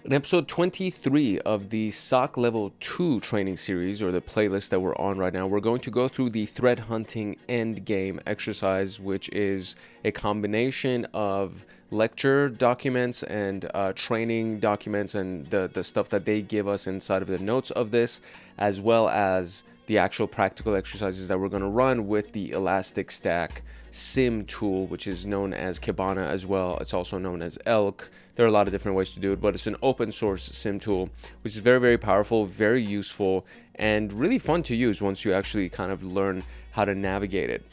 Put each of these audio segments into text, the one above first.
In episode 23 of the SOC Level 2 training series, or the playlist that we're on right now, we're going to go through the threat hunting endgame exercise, which is a combination of lecture documents and training documents and the stuff that they give us inside of the notes of this, as well as the actual practical exercises that we're going to run with the Elastic Stack SIM tool, which is known as Kibana as well. It's also known as ELK. There are a lot of different ways to do it, but it's an open source SIM tool, which is very, very powerful, very useful, and really fun to use once you actually kind of learn how to navigate it.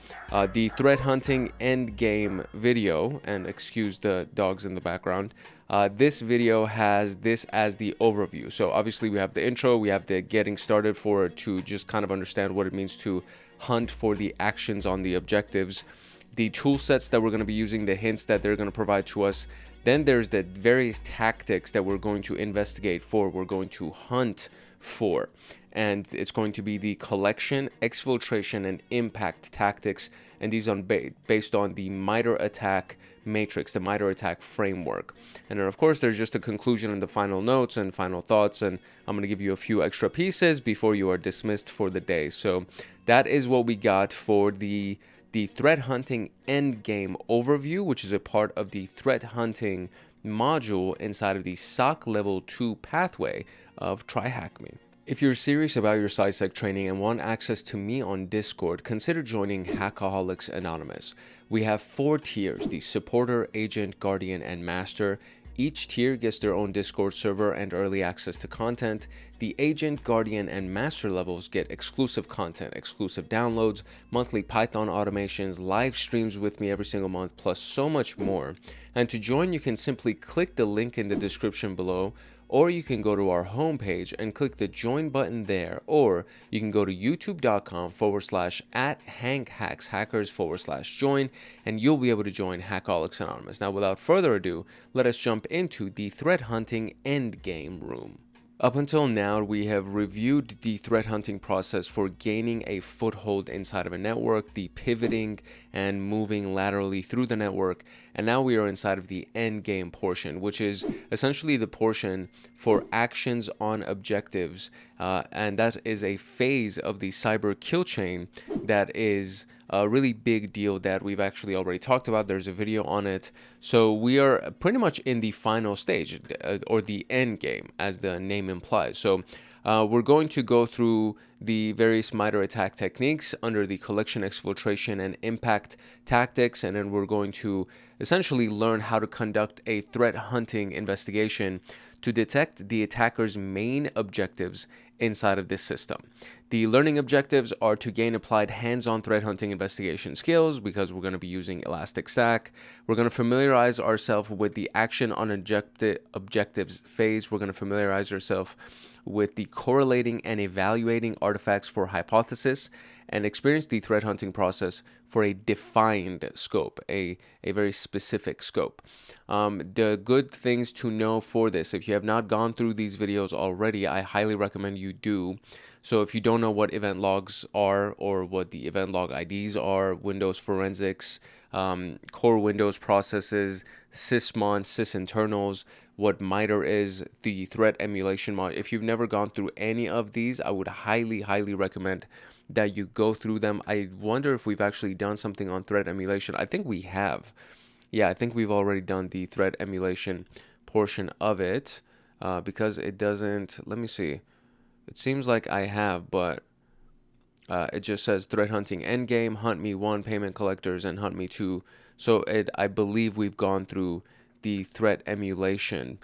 The threat hunting end game video, and excuse the dogs in the background, this video has this as the overview. So obviously we have the intro, we have the getting started for it to just kind of understand what it means to hunt for the actions on the objectives, the tool sets that we're going to be using, the hints that they're going to provide to us. Then there's the various tactics that we're going to investigate for, we're going to hunt for. And it's going to be the collection, exfiltration, and impact tactics. And these are based on the MITRE ATT&CK matrix, the MITRE ATT&CK framework. And then, of course, there's just a conclusion and the final notes and final thoughts. And I'm going to give you a few extra pieces before you are dismissed for the day. So that is what we got for the threat hunting endgame overview, which is a part of the threat hunting module inside of the SOC Level 2 pathway of TryHackMe. If you're serious about your CySec training and want access to me on Discord, consider joining Hackaholics Anonymous. We have 4 tiers: the supporter, agent, guardian, and master. Each tier gets their own Discord server and early access to content. The agent, guardian, and master levels get exclusive content, exclusive downloads, monthly Python automations, live streams with me every single month, plus so much more. And to join, you can simply click the link in the description below, or you can go to our homepage and click the join button there, or you can go to youtube.com/@HankHacksHackers/join, and you'll be able to join Hackaholics Anonymous. Now, without further ado, let us jump into the threat hunting endgame room. Up until now, we have reviewed the threat hunting process for gaining a foothold inside of a network, the pivoting and moving laterally through the network, and now we are inside of the end game portion, which is essentially the portion for actions on objectives, and that is a phase of the cyber kill chain that is a really big deal that we've actually already talked about. There's a video on it. So we are pretty much in the final stage, or the end game, as the name implies. So we're going to go through the various MITRE ATT&CK techniques under the collection, exfiltration, and impact tactics, and then we're going to essentially learn how to conduct a threat hunting investigation to detect the attacker's main objectives inside of this system. The learning objectives are to gain applied hands-on threat hunting investigation skills, because we're going to be using Elastic Stack. We're going to familiarize ourselves with the action on objectives phase. We're going to familiarize ourselves with the correlating and evaluating artifacts for hypothesis, and experience the threat hunting process for a defined scope, a very specific scope. The good things to know for this, if you have not gone through these videos already, I highly recommend you do. So if you don't know what event logs are, or what the event log IDs are, Windows forensics, core Windows processes, sysmon, sysinternals, what MITRE is, the threat emulation mod. If you've never gone through any of these, I would highly, highly recommend that you go through them. I wonder if we've actually done something on threat emulation. I think we have. Yeah, I think we've already done the threat emulation portion of it, because it doesn't, let me see. It seems like I have, but it just says threat hunting endgame, hunt me 1, payment collectors, and hunt me 2. So I believe we've gone through the threat emulation,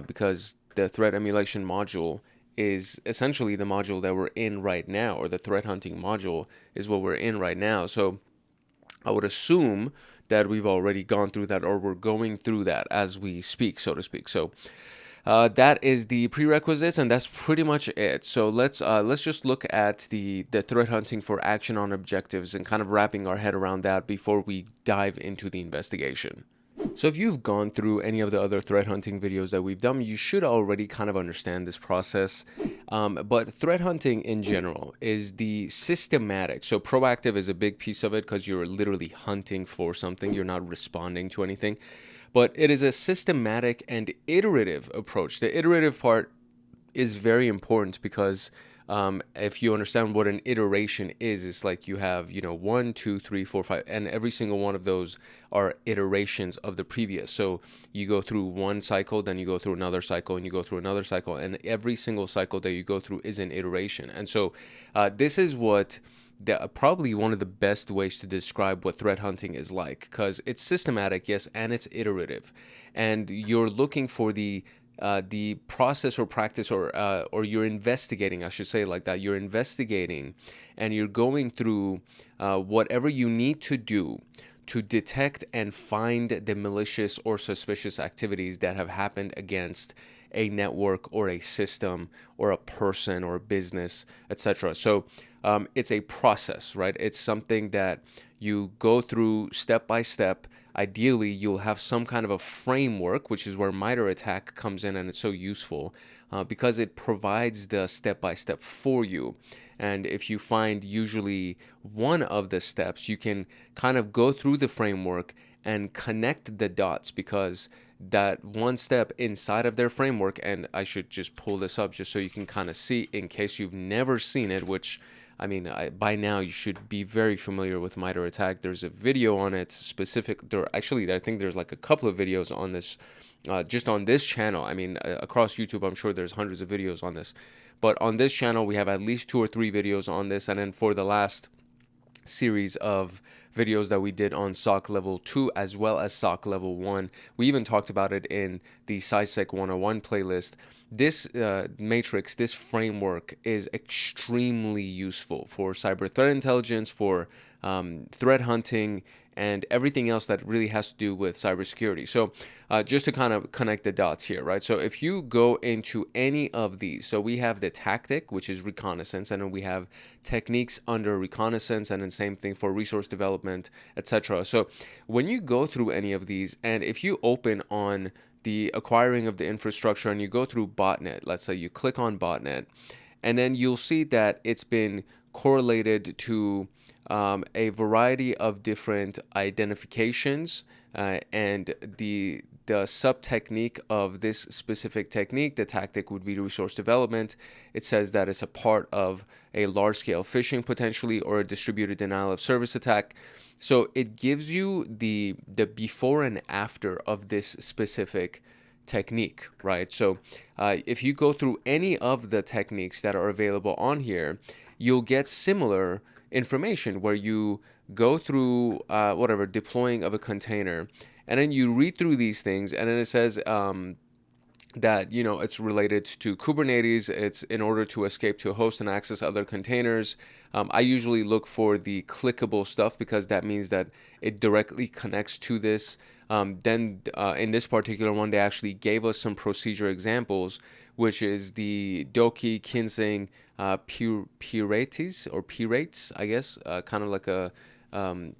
because the threat emulation module is essentially the module that we're in right now, or the threat hunting module is what we're in right now. So I would assume that we've already gone through that, or we're going through that as we speak, so to speak. So that is the prerequisites, and that's pretty much it. So let's just look at the threat hunting for action on objectives, and kind of wrapping our head around that before we dive into the investigation. So if you've gone through any of the other threat hunting videos that we've done, you should already kind of understand this process. But threat hunting in general is the systematic. So proactive is a big piece of it, because you're literally hunting for something. You're not responding to anything. But it is a systematic and iterative approach. The iterative part is very important because if you understand what an iteration is, it's like you have, 1, 2, 3, 4, 5, and every single one of those are iterations of the previous. So you go through one cycle, then you go through another cycle, and you go through another cycle, and every single cycle that you go through is an iteration. And so this is what probably one of the best ways to describe what threat hunting is like, because it's systematic, yes, and it's iterative, and you're looking for the process or practice, or you're investigating, I should say it like that. You're investigating and you're going through whatever you need to do to detect and find the malicious or suspicious activities that have happened against a network or a system or a person or a business, etc. So it's a process, right? It's something that you go through step by step. Ideally, you'll have some kind of a framework, which is where MITRE ATT&CK comes in, and it's so useful because it provides the step-by-step for you. And if you find usually one of the steps, you can kind of go through the framework and connect the dots, because that one step inside of their framework, and I should just pull this up just so you can kind of see in case you've never seen it, which by now you should be very familiar with MITRE ATT&CK. There's a video on it specific. I think there's like a couple of videos on this, just on this channel. Across YouTube, I'm sure there's hundreds of videos on this. But on this channel, we have at least 2 or 3 videos on this. And then for the last series of videos that we did on SOC level 2 as well as SOC level 1, we even talked about it in the CySec 101 playlist. This matrix, this framework is extremely useful for cyber threat intelligence, for threat hunting, and everything else that really has to do with cybersecurity. So just to kind of connect the dots here, right? So if you go into any of these, so we have the tactic, which is reconnaissance, and then we have techniques under reconnaissance, and then same thing for resource development, etc. So when you go through any of these, and if you open on the acquiring of the infrastructure and you go through botnet, let's say you click on botnet, and then you'll see that it's been correlated to a variety of different identifications, and the sub-technique of this specific technique, the tactic would be resource development. It says that it's a part of a large-scale phishing potentially, or a distributed denial of service attack. So it gives you the before and after of this specific technique, right? So if you go through any of the techniques that are available on here, you'll get similar information where you go through deploying of a container, and then you read through these things, and then it says that it's related to Kubernetes. It's in order to escape to a host and access other containers. I usually look for the clickable stuff because that means that it directly connects to this. Then in this particular one, they actually gave us some procedure examples, which is the Doki, Kinsing, Pirates, I guess, kind of like a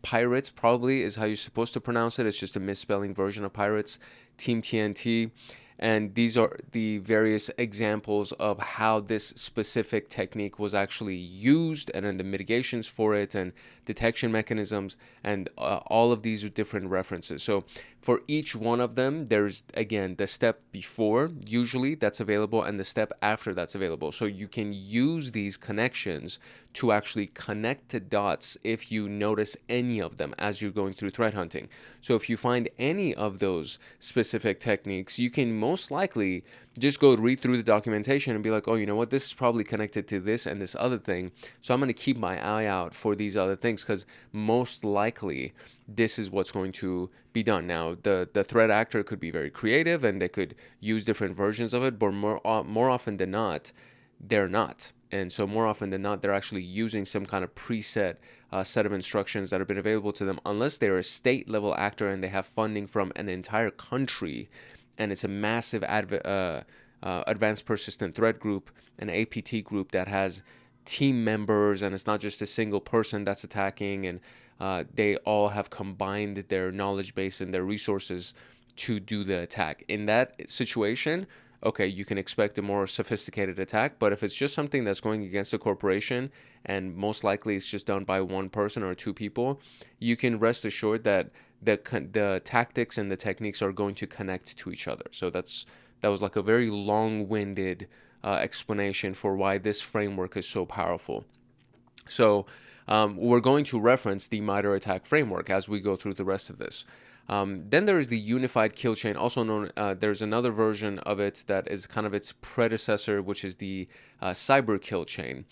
Pirates probably is how you're supposed to pronounce it. It's just a misspelling version of Pirates, Team TNT. And these are the various examples of how this specific technique was actually used, and then the mitigations for it and detection mechanisms, and all of these are different references. So for each one of them, there's, again, the step before usually that's available and the step after that's available. So you can use these connections to actually connect the dots if you notice any of them as you're going through threat hunting. So if you find any of those specific techniques, you can most likely just go read through the documentation and be like, oh, you know what, this is probably connected to this and this other thing, so I'm going to keep my eye out for these other things, because most likely this is what's going to be done. Now, the threat actor could be very creative and they could use different versions of it, but more often than not, they're not. And so more often than not, they're actually using some kind of preset set of instructions that have been available to them, unless they're a state level actor and they have funding from an entire country, and it's a massive advanced persistent threat group, an APT group that has team members, and it's not just a single person that's attacking, and they all have combined their knowledge base and their resources to do the attack. In that situation, okay, you can expect a more sophisticated attack. But if it's just something that's going against a corporation, and most likely it's just done by one person or two people, you can rest assured that the tactics and the techniques are going to connect to each other. So that was like a very long-winded explanation for why this framework is so powerful. So we're going to reference the MITRE ATT&CK framework as we go through the rest of this. Then there is the unified kill chain, also known, there's another version of it that is kind of its predecessor, which is the cyber kill chain.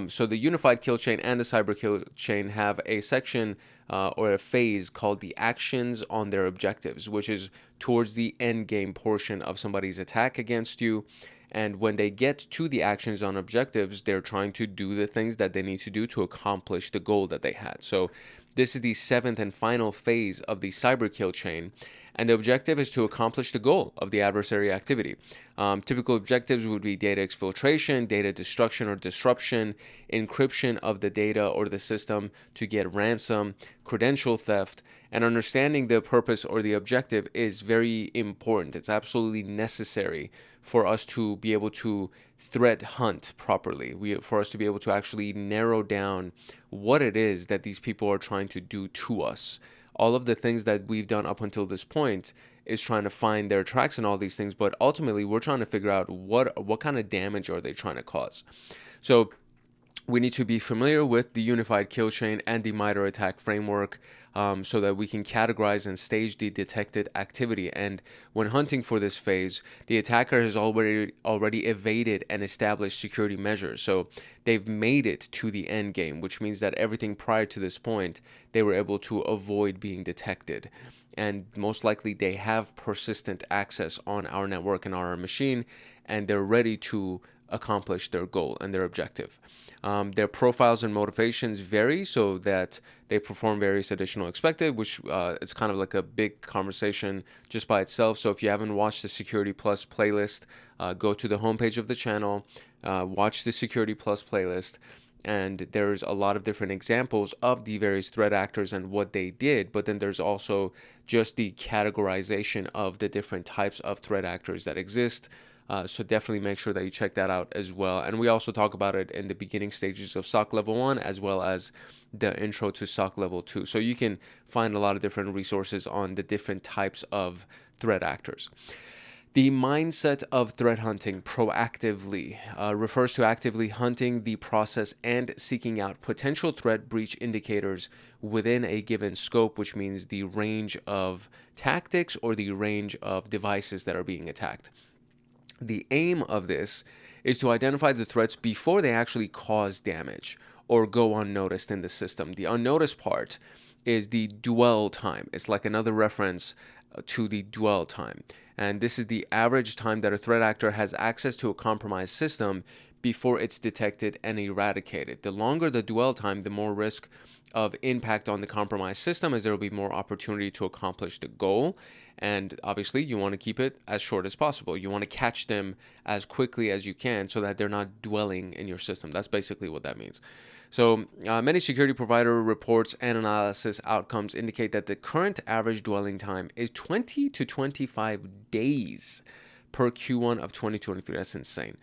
So the unified kill chain and the cyber kill chain have a section or a phase called the actions on their objectives, which is towards the end game portion of somebody's attack against you. And when they get to the actions on objectives, they're trying to do the things that they need to do to accomplish the goal that they had. So this is the 7th and final phase of the cyber kill chain. And the objective is to accomplish the goal of the adversary activity. Typical objectives would be data exfiltration, data destruction or disruption, encryption of the data or the system to get ransom, credential theft, and understanding the purpose or the objective is very important. It's absolutely necessary for us to be able to threat hunt properly, for us to be able to actually narrow down what it is that these people are trying to do to us. All of the things that we've done up until this point is trying to find their tracks and all these things, but ultimately we're trying to figure out what kind of damage are they trying to cause. So we need to be familiar with the unified kill chain and the MITRE ATT&CK framework so that we can categorize and stage the detected activity. And when hunting for this phase, the attacker has already evaded and established security measures. So they've made it to the end game, which means that everything prior to this point, they were able to avoid being detected. And most likely they have persistent access on our network and our machine, and they're ready to accomplish their goal and their objective. Their profiles and motivations vary so that they perform various additional expected, which it's kind of like a big conversation just by itself. So if you haven't watched the Security Plus playlist, go to the homepage of the channel, watch the Security Plus playlist, and there's a lot of different examples of the various threat actors and what they did, but then there's also just the categorization of the different types of threat actors that exist. So definitely make sure that you check that out as well. And we also talk about it in the beginning stages of SOC Level 1 as well as the intro to SOC Level 2. So you can find a lot of different resources on the different types of threat actors. The mindset of threat hunting proactively refers to actively hunting the process and seeking out potential threat breach indicators within a given scope, which means the range of tactics or the range of devices that are being attacked. The aim of this is to identify the threats before they actually cause damage or go unnoticed in the system. The unnoticed part is the dwell time. It's like another reference to the dwell time. And this is the average time that a threat actor has access to a compromised system before it's detected and eradicated. The longer the dwell time, the more risk of impact on the compromised system, as there will be more opportunity to accomplish the goal. And obviously, you want to keep it as short as possible. You want to catch them as quickly as you can so that they're not dwelling in your system. That's basically what that means. So many security provider reports and analysis outcomes indicate that the current average dwelling time is 20 to 25 days per Q1 of 2023. That's insane.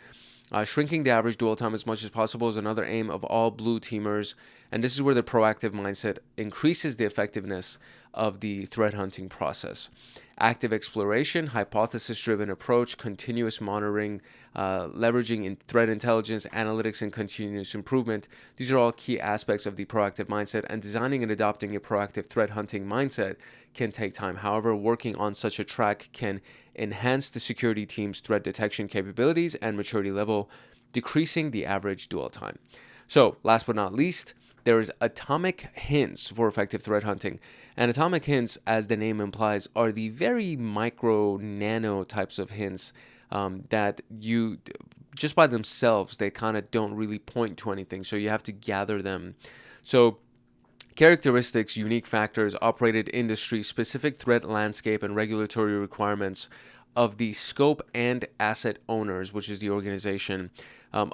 Shrinking the average dwell time as much as possible is another aim of all blue teamers, and this is where the proactive mindset increases the effectiveness of the threat hunting process. Active exploration, hypothesis-driven approach, continuous monitoring, leveraging in threat intelligence, analytics, and continuous improvement. These are all key aspects of the proactive mindset, and designing and adopting a proactive threat hunting mindset can take time. However, working on such a track can enhance the security team's threat detection capabilities and maturity level, decreasing the average dwell time. So, last but not least, there is atomic hints for effective threat hunting. And atomic hints, as the name implies, are the very micro, nano types of hints that you, just by themselves, they kind of don't really point to anything. So you have to gather them. So characteristics, unique factors, operated industry, specific threat landscape, and regulatory requirements of the scope and asset owners, which is the organization.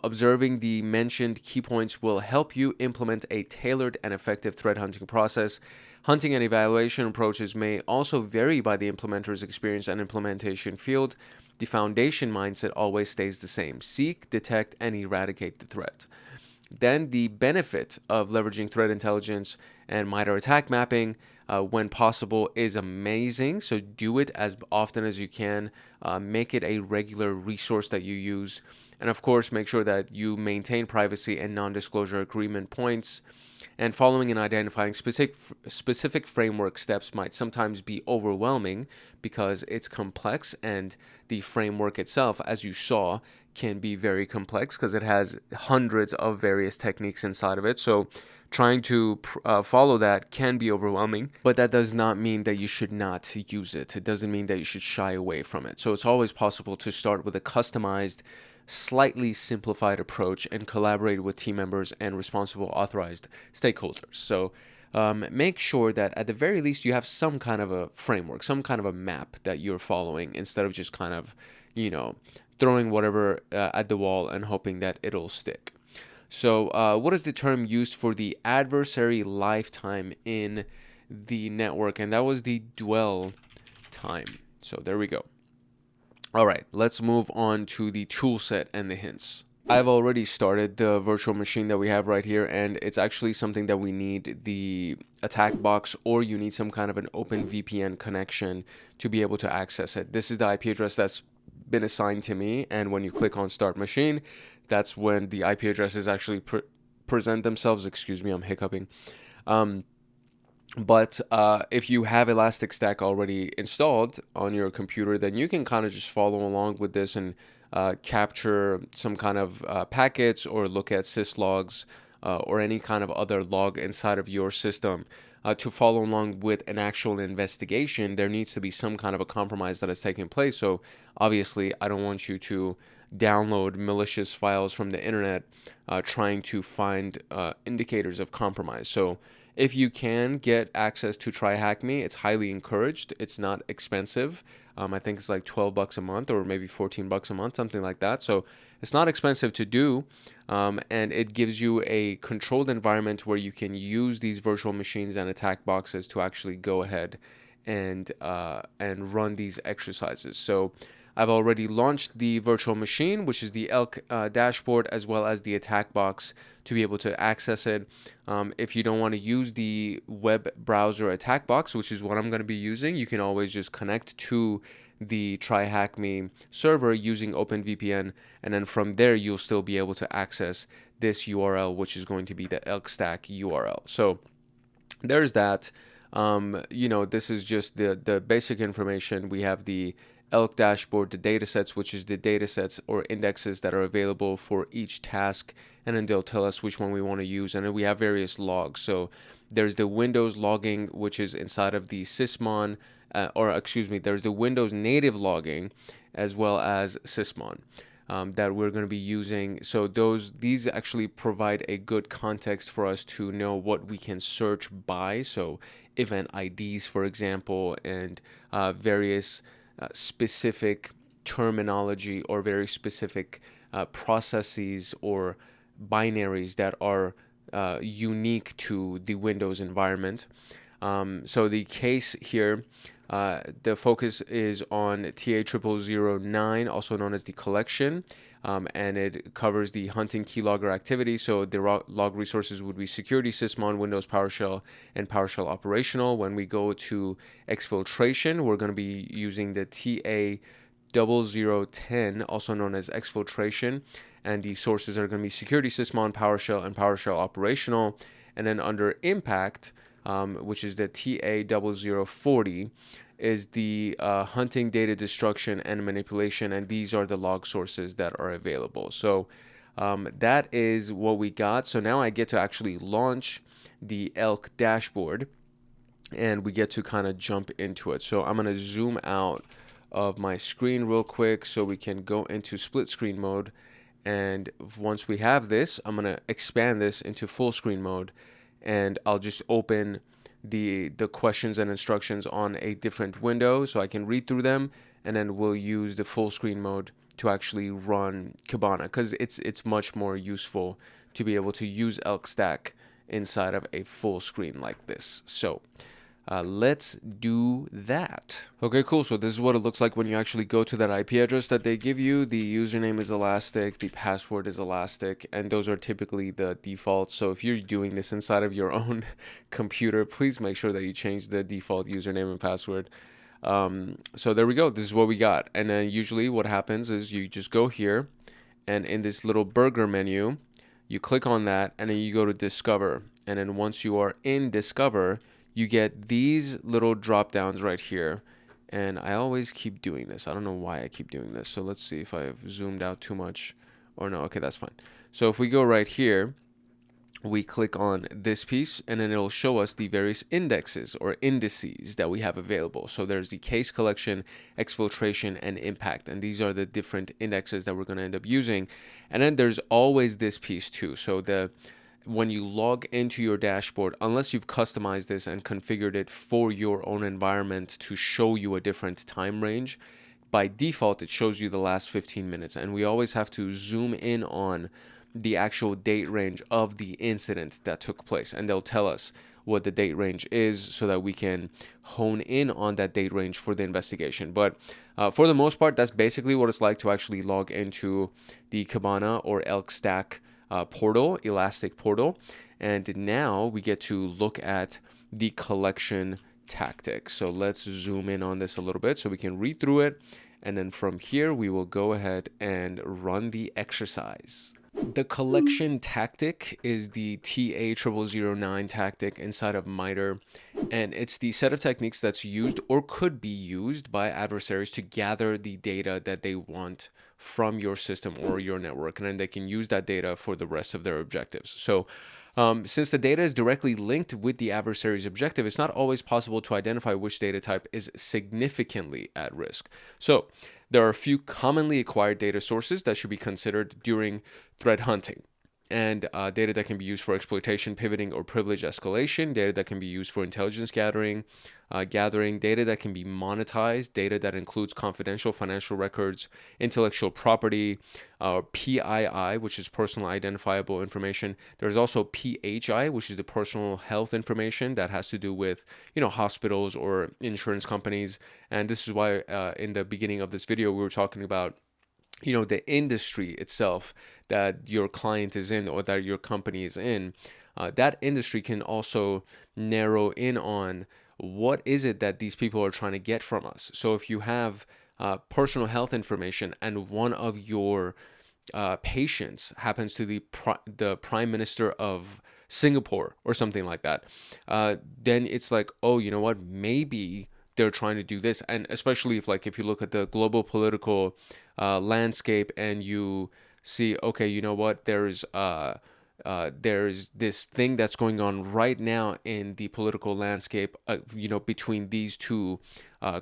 Observing the mentioned key points will help you implement a tailored and effective threat hunting process. Hunting and evaluation approaches may also vary by the implementer's experience and implementation field. The foundation mindset always stays the same: seek, detect, and eradicate the threat. Then the benefit of leveraging threat intelligence and MITRE ATT&CK mapping when possible is amazing. So do it as often as you can. Make it a regular resource that you use. And of course, make sure that you maintain privacy and non-disclosure agreement points. And following and identifying specific framework steps might sometimes be overwhelming because it's complex, and the framework itself, as you saw, can be very complex because it has hundreds of various techniques inside of it. So trying to follow that can be overwhelming, but that does not mean that you should not use it. It doesn't mean that you should shy away from it. So it's always possible to start with a customized, slightly simplified approach and collaborate with team members and responsible authorized stakeholders. So make sure that at the very least you have some kind of a framework, some kind of a map that you're following, instead of just kind of, throwing whatever at the wall and hoping that it'll stick. So what is the term used for the adversary lifetime in the network? And that was the dwell time. So there we go. All right, let's move on to the toolset and the hints. I've already started the virtual machine that we have right here, and it's actually something that we need the attack box, or you need some kind of an open VPN connection to be able to access it. This is the IP address that's been assigned to me, and when you click on start machine, that's when the IP addresses actually present themselves. Excuse me, I'm hiccuping. But if you have Elastic Stack already installed on your computer, then you can kind of just follow along with this and capture some kind of packets, or look at syslogs or any kind of other log inside of your system. To follow along with an actual investigation, there needs to be some kind of a compromise that is taking place. So obviously, I don't want you to download malicious files from the internet trying to find indicators of compromise. So if you can get access to TryHackMe, it's highly encouraged. It's not expensive. I think it's like $12 a month, or maybe $14 a month, something like that. So it's not expensive to do, and it gives you a controlled environment where you can use these virtual machines and attack boxes to actually go ahead and run these exercises. So I've already launched the virtual machine, which is the ELK dashboard, as well as the attack box to be able to access it. If you don't want to use the web browser attack box, which is what I'm going to be using, you can always just connect to the TryHackMe server using OpenVPN, and then from there you'll still be able to access this URL, which is going to be the ELK stack URL. So there's that. This is just the basic information. We have the ELK dashboard, the datasets, which is the datasets or indexes that are available for each task, and then they'll tell us which one we want to use. And then we have various logs. So there's the Windows logging, which is inside of the sysmon, there's the Windows native logging, as well as sysmon that we're going to be using. So these actually provide a good context for us to know what we can search by. So event IDs, for example, and various specific terminology, or very specific processes or binaries that are unique to the Windows environment. So the case here, the focus is on TA0009, also known as the collection, and it covers the hunting keylogger activity. So the log resources would be security, sysmon, Windows PowerShell, and PowerShell operational. When we go to exfiltration, we're going to be using the TA0010, also known as exfiltration, and the sources are going to be security, sysmon, PowerShell, and PowerShell operational. And then under impact, which is the TA0040, is the hunting, data destruction, and manipulation, and these are the log sources that are available. So that is what we got. So now I get to actually launch the ELK dashboard, and we get to kind of jump into it. So I'm going to zoom out of my screen real quick so we can go into split screen mode. And once we have this, I'm going to expand this into full screen mode, and I'll just open the questions and instructions on a different window so I can read through them, and then we'll use the full screen mode to actually run Kibana, because it's much more useful to be able to use ELK stack inside of a full screen like this. So Let's do that. Okay, cool. So this is what it looks like when you actually go to that IP address that they give you. The username is elastic, the password is elastic, and those are typically the defaults. So if you're doing this inside of your own computer, please make sure that you change the default username and password. So there we go. This is what we got. And then usually what happens is you just go here, and in this little burger menu, you click on that, and then you go to Discover. And then once you are in Discover, you get these little drop downs right here. And I always keep doing this. I don't know why I keep doing this. So let's see if I've zoomed out too much or no. Okay, that's fine. So if we go right here, we click on this piece, and then it'll show us the various indexes or indices that we have available. So there's the case collection, exfiltration, and impact. And these are the different indexes that we're going to end up using. And then there's always this piece too. So when you log into your dashboard, unless you've customized this and configured it for your own environment to show you a different time range, by default, it shows you the last 15 minutes. And we always have to zoom in on the actual date range of the incident that took place. And they'll tell us what the date range is so that we can hone in on that date range for the investigation. But for the most part, that's basically what it's like to actually log into the Kibana or Elk Stack portal, Elastic portal. And now we get to look at the collection tactics. So let's zoom in on this a little bit so we can read through it. And then from here, we will go ahead and run the exercise. The collection tactic is the TA0009 tactic inside of MITRE, and it's the set of techniques that's used or could be used by adversaries to gather the data that they want from your system or your network, and then they can use that data for the rest of their objectives. So since the data is directly linked with the adversary's objective, it's not always possible to identify which data type is significantly at risk. So there are a few commonly acquired data sources that should be considered during threat hunting. And data that can be used for exploitation, pivoting, or privilege escalation, data that can be used for intelligence gathering, data that can be monetized, data that includes confidential financial records, intellectual property, PII, which is personal identifiable information. There's also PHI, which is the personal health information that has to do with, hospitals or insurance companies. And this is why in the beginning of this video, we were talking about the industry itself that your client is in or that your company is in. That industry can also narrow in on what is it that these people are trying to get from us. So if you have personal health information and one of your patients happens to be the Prime Minister of Singapore or something like that, then it's like, oh, you know what, maybe they're trying to do this. And especially if you look at the global political landscape and you see, okay, you know what, there's this thing that's going on right now in the political landscape, between these two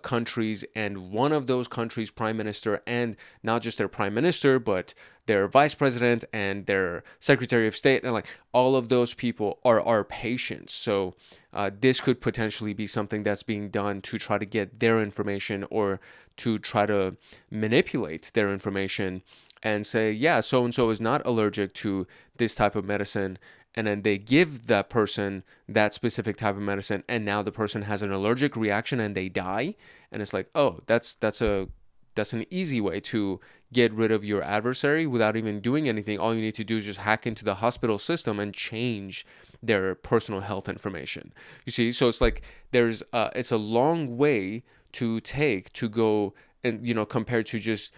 countries, and one of those countries' prime minister, and not just their prime minister, but their vice president and their secretary of state, and all of those people are our patients. So this could potentially be something that's being done to try to get their information or to try to manipulate their information and say, yeah, so-and-so is not allergic to this type of medicine. And then they give that person that specific type of medicine, and now the person has an allergic reaction and they die. And it's like, oh, that's an easy way to get rid of your adversary without even doing anything. All you need to do is just hack into the hospital system and change their personal health information. You see, so it's like it's a long way to take to go and, compared to just,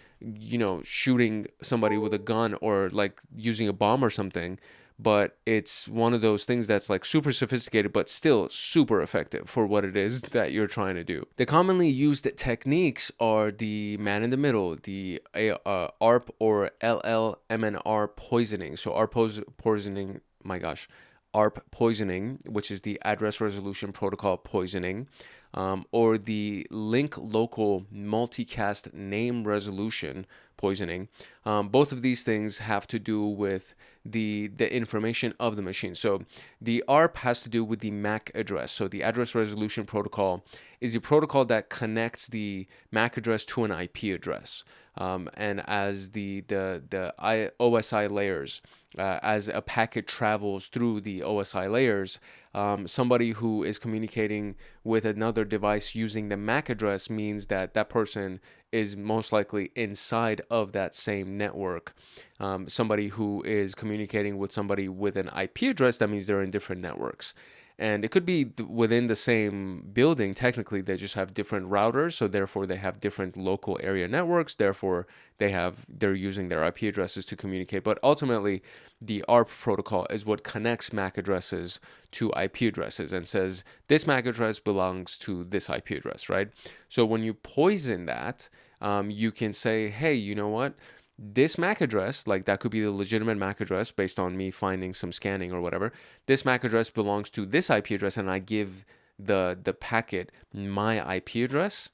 shooting somebody with a gun or using a bomb or something. But it's one of those things that's super sophisticated, but still super effective for what it is that you're trying to do. The commonly used techniques are the man in the middle, the ARP or LLMNR poisoning. So ARP poisoning, ARP poisoning, which is the address resolution protocol poisoning, or the link local multicast name resolution poisoning. Both of these things have to do with the information of the machine. So the ARP has to do with the MAC address. So the address resolution protocol is the protocol that connects the MAC address to an IP address. and as the OSI layers, as a packet travels through the OSI layers, somebody who is communicating with another device using the MAC address means that that person is most likely inside of that same network. Somebody who is communicating with somebody with an IP address, that means they're in different networks. And it could be within the same building. Technically, they just have different routers, so therefore they have different local area networks. Therefore, they're using their IP addresses to communicate. But ultimately, the ARP protocol is what connects MAC addresses to IP addresses and says this MAC address belongs to this IP address, right? So when you poison that, you can say, hey, you know what? This MAC address, like that could be the legitimate MAC address based on me finding some scanning or whatever. This MAC address belongs to this IP address, and I give the packet my IP address,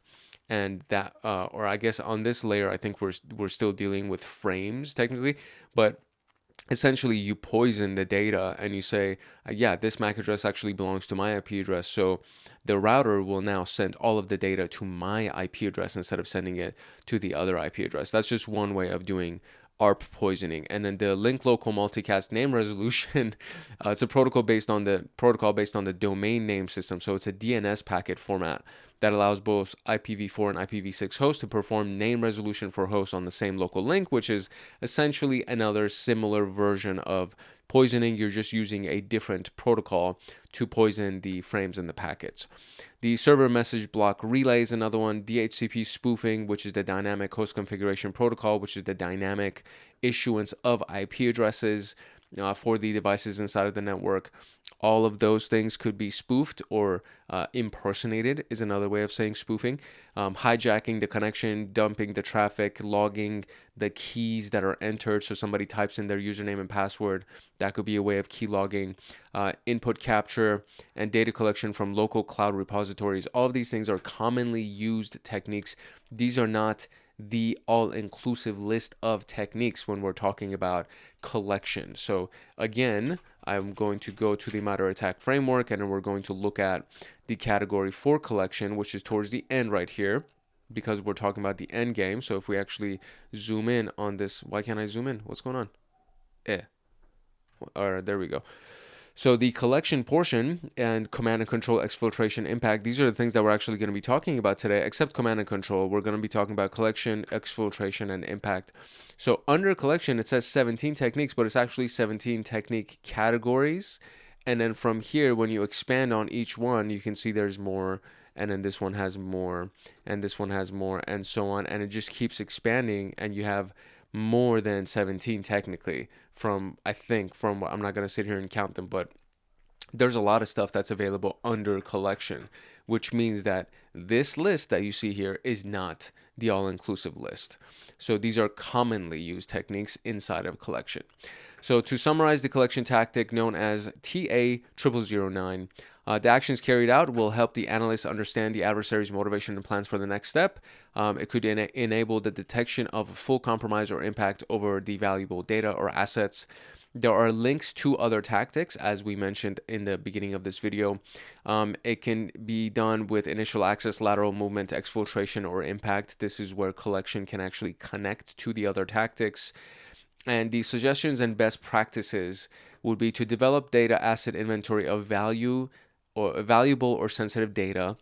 and that, or I guess on this layer, I think we're still dealing with frames technically, but essentially you poison the data and you say, yeah, this MAC address actually belongs to my IP address. So the router will now send all of the data to my IP address instead of sending it to the other IP address. That's just one way of doing ARP poisoning. And then the link local multicast name resolution, it's a protocol based on the domain name system. So it's a DNS packet format that allows both IPv4 and IPv6 hosts to perform name resolution for hosts on the same local link, which is essentially another similar version of poisoning. You're just using a different protocol to poison the frames and the packets. The server message block relay is another one. DHCP spoofing, which is the dynamic host configuration protocol, which is the dynamic issuance of IP addresses for the devices inside of the network. All of those things could be spoofed or impersonated is another way of saying spoofing. Hijacking the connection, dumping the traffic, logging the keys that are entered. So somebody types in their username and password. That could be a way of key logging. Input capture and data collection from local cloud repositories. All of these things are commonly used techniques. These are not the all-inclusive list of techniques when we're talking about collection. So again, I'm going to go to the MITRE ATT&CK framework, and then we're going to look at the category for collection, which is towards the end right here, because we're talking about the end game. So if we actually zoom in on this, why can't I zoom in? What's going on? All right, there we go. So the collection portion and command and control, exfiltration, impact, these are the things that we're actually going to be talking about today, except command and control. We're going to be talking about collection, exfiltration, and impact. So under collection, it says 17 techniques, but it's actually 17 technique categories. And then from here, when you expand on each one, you can see there's more, and then this one has more, and this one has more, and so on. And it just keeps expanding, and you have more than 17 technically I'm not going to sit here and count them, but there's a lot of stuff that's available under collection, which means that this list that you see here is not the all-inclusive list. So these are commonly used techniques inside of collection. So to summarize the collection tactic known as TA0009, the actions carried out will help the analyst understand the adversary's motivation and plans for the next step. It could enable the detection of full compromise or impact over the valuable data or assets. There are links to other tactics, as we mentioned in the beginning of this video. It can be done with initial access, lateral movement, exfiltration, or impact. This is where collection can actually connect to the other tactics. And the suggestions and best practices would be to develop data asset inventory of valuable or sensitive data,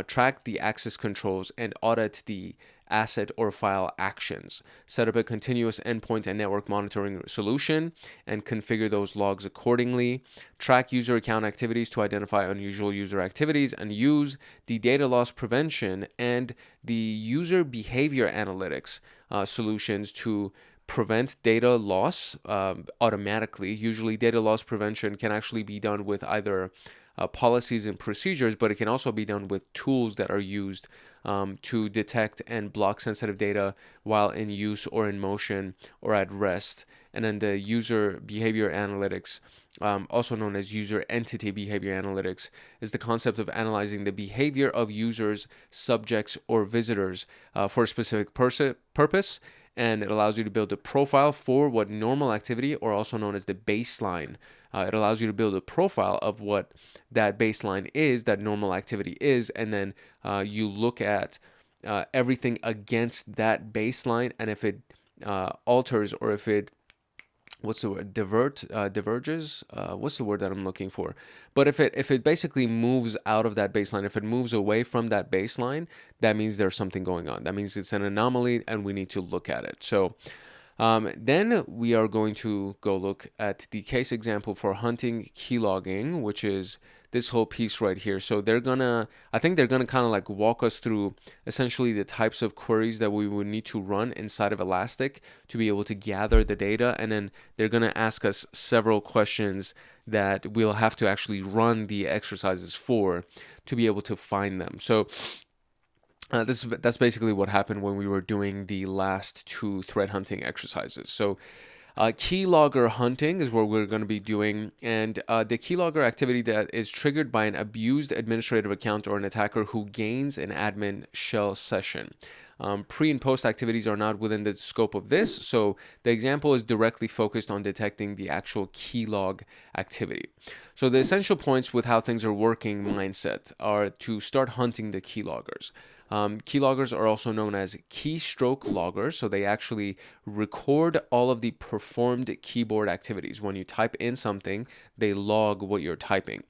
track the access controls, and audit the asset or file actions. Set up a continuous endpoint and network monitoring solution and configure those logs accordingly. Track user account activities to identify unusual user activities, and use the data loss prevention and the user behavior analytics solutions to prevent data loss automatically. Usually data loss prevention can actually be done with either policies and procedures, but it can also be done with tools that are used to detect and block sensitive data while in use or in motion or at rest. And then the user behavior analytics, also known as user entity behavior analytics, is the concept of analyzing the behavior of users, subjects, or visitors for a specific purpose. And it allows you to build a profile for what normal activity, or also known as the baseline. It allows you to build a profile of what that baseline is, that normal activity is, and then you look at everything against that baseline, and if it alters, or if it, what's the word, diverges, what's the word that I'm looking for, but if it basically moves out of that baseline, if it moves away from that baseline, that means there's something going on. That means it's an anomaly and we need to look at it. So then we are going to go look at the case example for hunting keylogging, which is this whole piece right here. So I think they're gonna kind of like walk us through essentially the types of queries that we would need to run inside of Elastic to be able to gather the data, and then they're gonna ask us several questions that we'll have to actually run the exercises for to be able to find them. So that's basically what happened when we were doing the last two threat hunting exercises. So keylogger hunting is what we're going to be doing, and the keylogger activity that is triggered by an abused administrative account or an attacker who gains an admin shell session. Pre and post activities are not within the scope of this, so the example is directly focused on detecting the actual keylog activity. So the essential points with how things are working mindset are to start hunting the keyloggers. Keyloggers are also known as keystroke loggers, so they actually record all of the performed keyboard activities. When you type in something, they log what you're typing.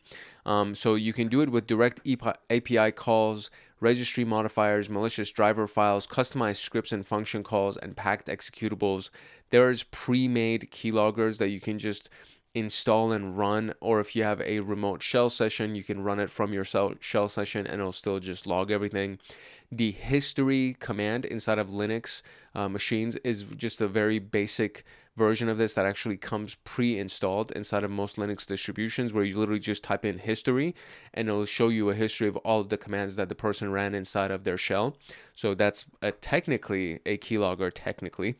So you can do it with direct API calls, registry modifiers, malicious driver files, customized scripts and function calls, and packed executables. There's pre-made keyloggers that you can just install and run, or if you have a remote shell session, you can run it from your shell session and it'll still just log everything. The history command inside of Linux machines is just a very basic version of this that actually comes pre-installed inside of most Linux distributions, where you literally just type in history and it'll show you a history of all of the commands that the person ran inside of their shell. So that's technically a keylogger, technically.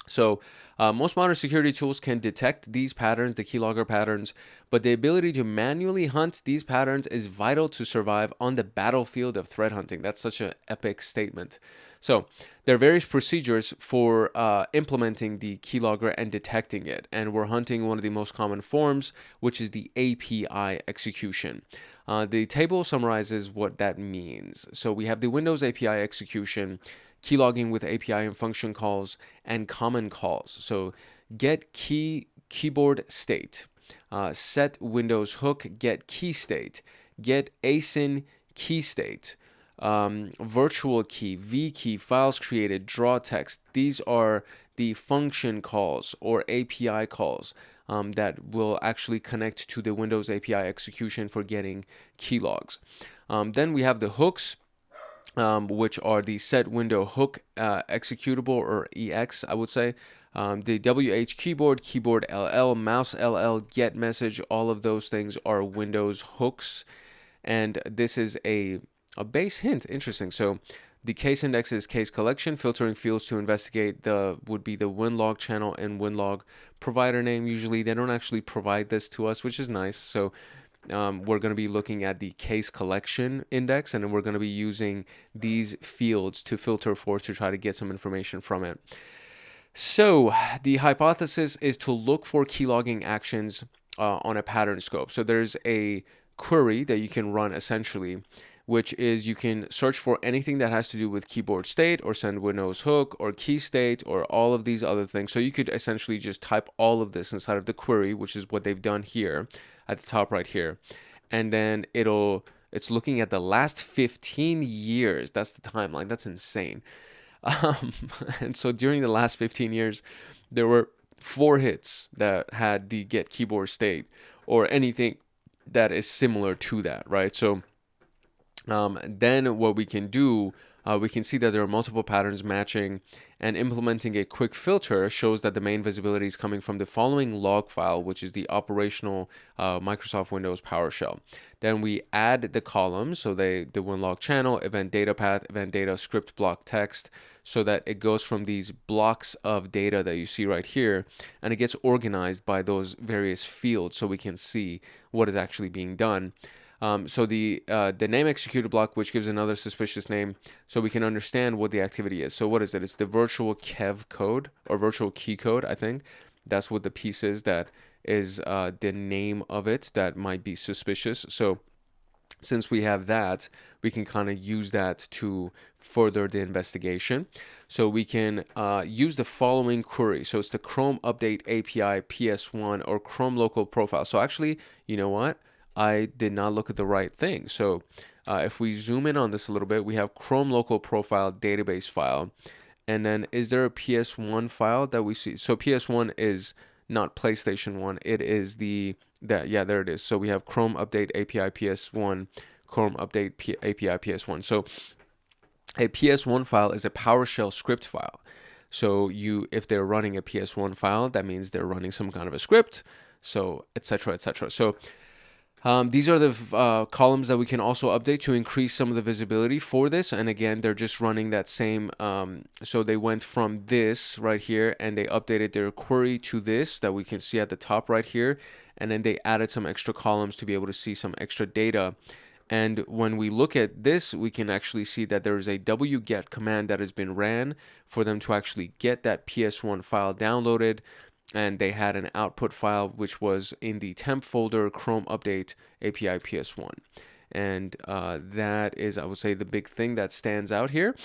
So most modern security tools can detect these patterns, the keylogger patterns, but the ability to manually hunt these patterns is vital to survive on the battlefield of threat hunting. That's such an epic statement. So there are various procedures for implementing the keylogger and detecting it, and we're hunting one of the most common forms, which is the API execution. The table summarizes what that means. So we have the Windows API execution, keylogging with API and function calls, and common calls. So get keyboard state, set Windows hook, get key state, get asyn key state, virtual key, vkey, files created, draw text. These are the function calls or API calls that will actually connect to the Windows API execution for getting keylogs. Then we have the hooks, which are the set window hook executable, or EX, I would say. The WH keyboard LL, mouse LL, get message, all of those things are Windows hooks. And this is a base hint. Interesting. So the case index is case collection, filtering fields to investigate would be the WinLog channel and WinLog provider name. Usually they don't actually provide this to us, which is nice. So we're going to be looking at the case collection index, and we're going to be using these fields to filter for to try to get some information from it. So the hypothesis is to look for keylogging actions on a pattern scope. So there's a query that you can run essentially, which is you can search for anything that has to do with keyboard state or send Windows hook or key state or all of these other things. So you could essentially just type all of this inside of the query, which is what they've done here at the top right here. And then it's looking at the last 15 years. That's the timeline. That's insane. And so during the last 15 years, there were 4 hits that had the get keyboard state or anything that is similar to that, right? So then what we can do, we can see that there are multiple patterns matching, and implementing a quick filter shows that the main visibility is coming from the following log file, which is the operational Microsoft Windows PowerShell. Then we add the columns, so the WinLog channel, event data path, event data script block text, so that it goes from these blocks of data that you see right here, and it gets organized by those various fields so we can see what is actually being done. So the name executed block, which gives another suspicious name, so we can understand what the activity is. So what is it? It's the virtual kev code or virtual key code, I think. That's what the piece is that is the name of it that might be suspicious. So Since we have that, we can kind of use that to further the investigation. So we can use the following query. So it's the Chrome Update API PS1 or Chrome Local Profile. So actually, you know what? I did not look at the right thing. So if we zoom in on this a little bit, we have Chrome Local Profile database file. And then is there a PS1 file that we see? So PS1 is not PlayStation 1. It is yeah, there it is. So we have Chrome Update API PS1, Chrome Update API PS1. So a PS1 file is a PowerShell script file. So if they're running a PS1 file, that means they're running some kind of a script. So etc. etc. So these are the columns that we can also update to increase some of the visibility for this. And again, they're just running that same. So they went from this right here and they updated their query to this that we can see at the top right here. And then they added some extra columns to be able to see some extra data. And when we look at this, we can actually see that there is a wget command that has been ran for them to actually get that PS1 file downloaded. And they had an output file which was in the temp folder Chrome Update API PS1. And that is, I would say, the big thing that stands out here.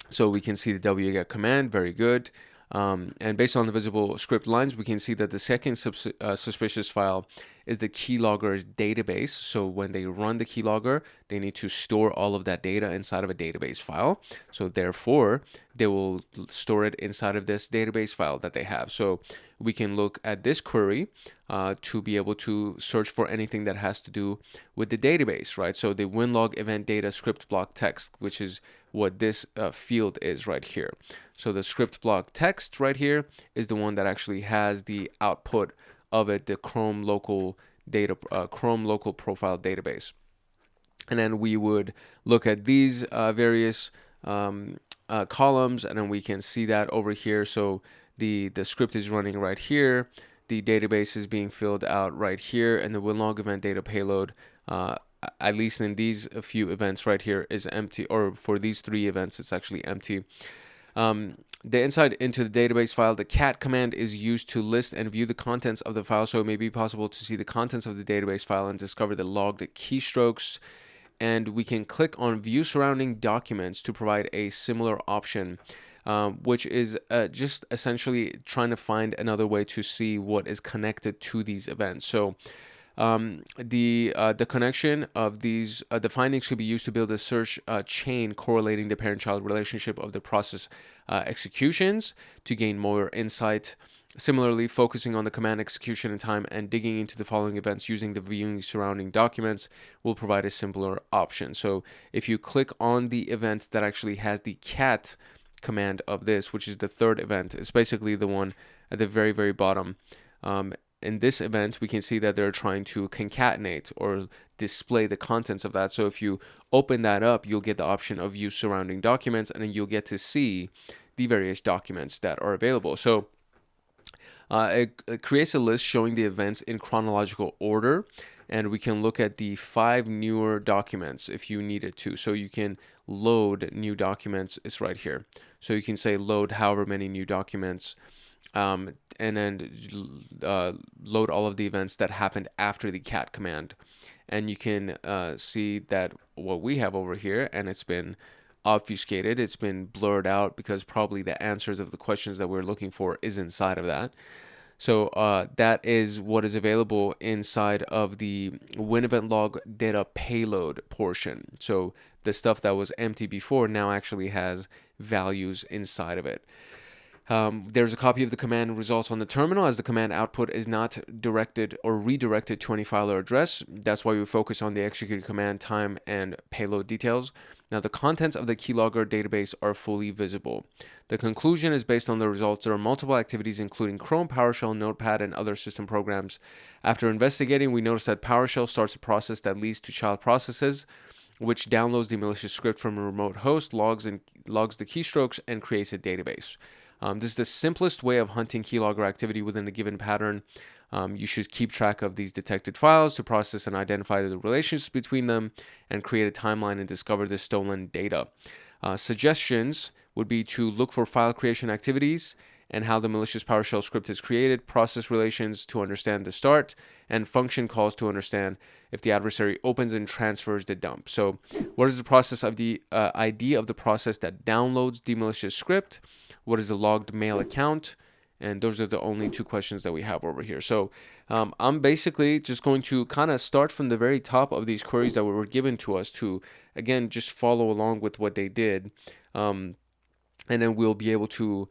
So we can see the wget command, very good. And based on the visible script lines, we can see that the second suspicious file is the keylogger's database. So when they run the keylogger, they need to store all of that data inside of a database file. So therefore, they will store it inside of this database file that they have. So we can look at this query to be able to search for anything that has to do with the database, right? So the winlog event data script block text, which is what this field is right here. So the script block text right here is the one that actually has the output of it, the Chrome local profile database. And then we would look at these various columns, and then we can see that over here. So the script is running right here. The database is being filled out right here, and the winlog event data payload, at least in these few events right here, is empty, or for these 3 events, it's actually empty. The insight into the database file, the cat command is used to list and view the contents of the file. So it may be possible to see the contents of the database file and discover the logged keystrokes. And we can click on view surrounding documents to provide a similar option, which is just essentially trying to find another way to see what is connected to these events. So the connection of these the findings could be used to build a search chain correlating the parent-child relationship of the process executions to gain more insight. Similarly, focusing on the command execution and time and digging into the following events using the viewing surrounding documents will provide a simpler option. So if you click on the event that actually has the cat command of this, which is the 3rd event, it's basically the one at the very, very bottom. In this event, we can see that they're trying to concatenate or display the contents of that. So if you open that up, you'll get the option of view surrounding documents, and then you'll get to see the various documents that are available. So it creates a list showing the events in chronological order, and we can look at the 5 newer documents if you needed to. So you can load new documents. It's right here. So you can say load however many new documents, and then load all of the events that happened after the cat command. And you can see that what we have over here, and it's been obfuscated, it's been blurred out because probably the answers of the questions that we're looking for is inside of that. So that is what is available inside of the WinEventLog data payload portion. So the stuff that was empty before now actually has values inside of it. There's a copy of the command results on the terminal, as the command output is not directed or redirected to any file or address. That's why we focus on the executed command time and payload details. Now, the contents of the keylogger database are fully visible. The conclusion is based on the results. There are multiple activities, including Chrome, PowerShell, Notepad, and other system programs. After investigating, we notice that PowerShell starts a process that leads to child processes, which downloads the malicious script from a remote host, logs the keystrokes, and creates a database. This is the simplest way of hunting keylogger activity within a given pattern. You should keep track of these detected files to process and identify the relationships between them and create a timeline and discover the stolen data. Suggestions would be to look for file creation activities and how the malicious PowerShell script is created, process relations to understand the start, and function calls to understand if the adversary opens and transfers the dump. So what is the process of the ID of the process that downloads the malicious script? What is the logged mail account? And those are the only two questions that we have over here. So I'm basically just going to kind of start from the very top of these queries that were given to us to, again, just follow along with what they did. And then we'll be able to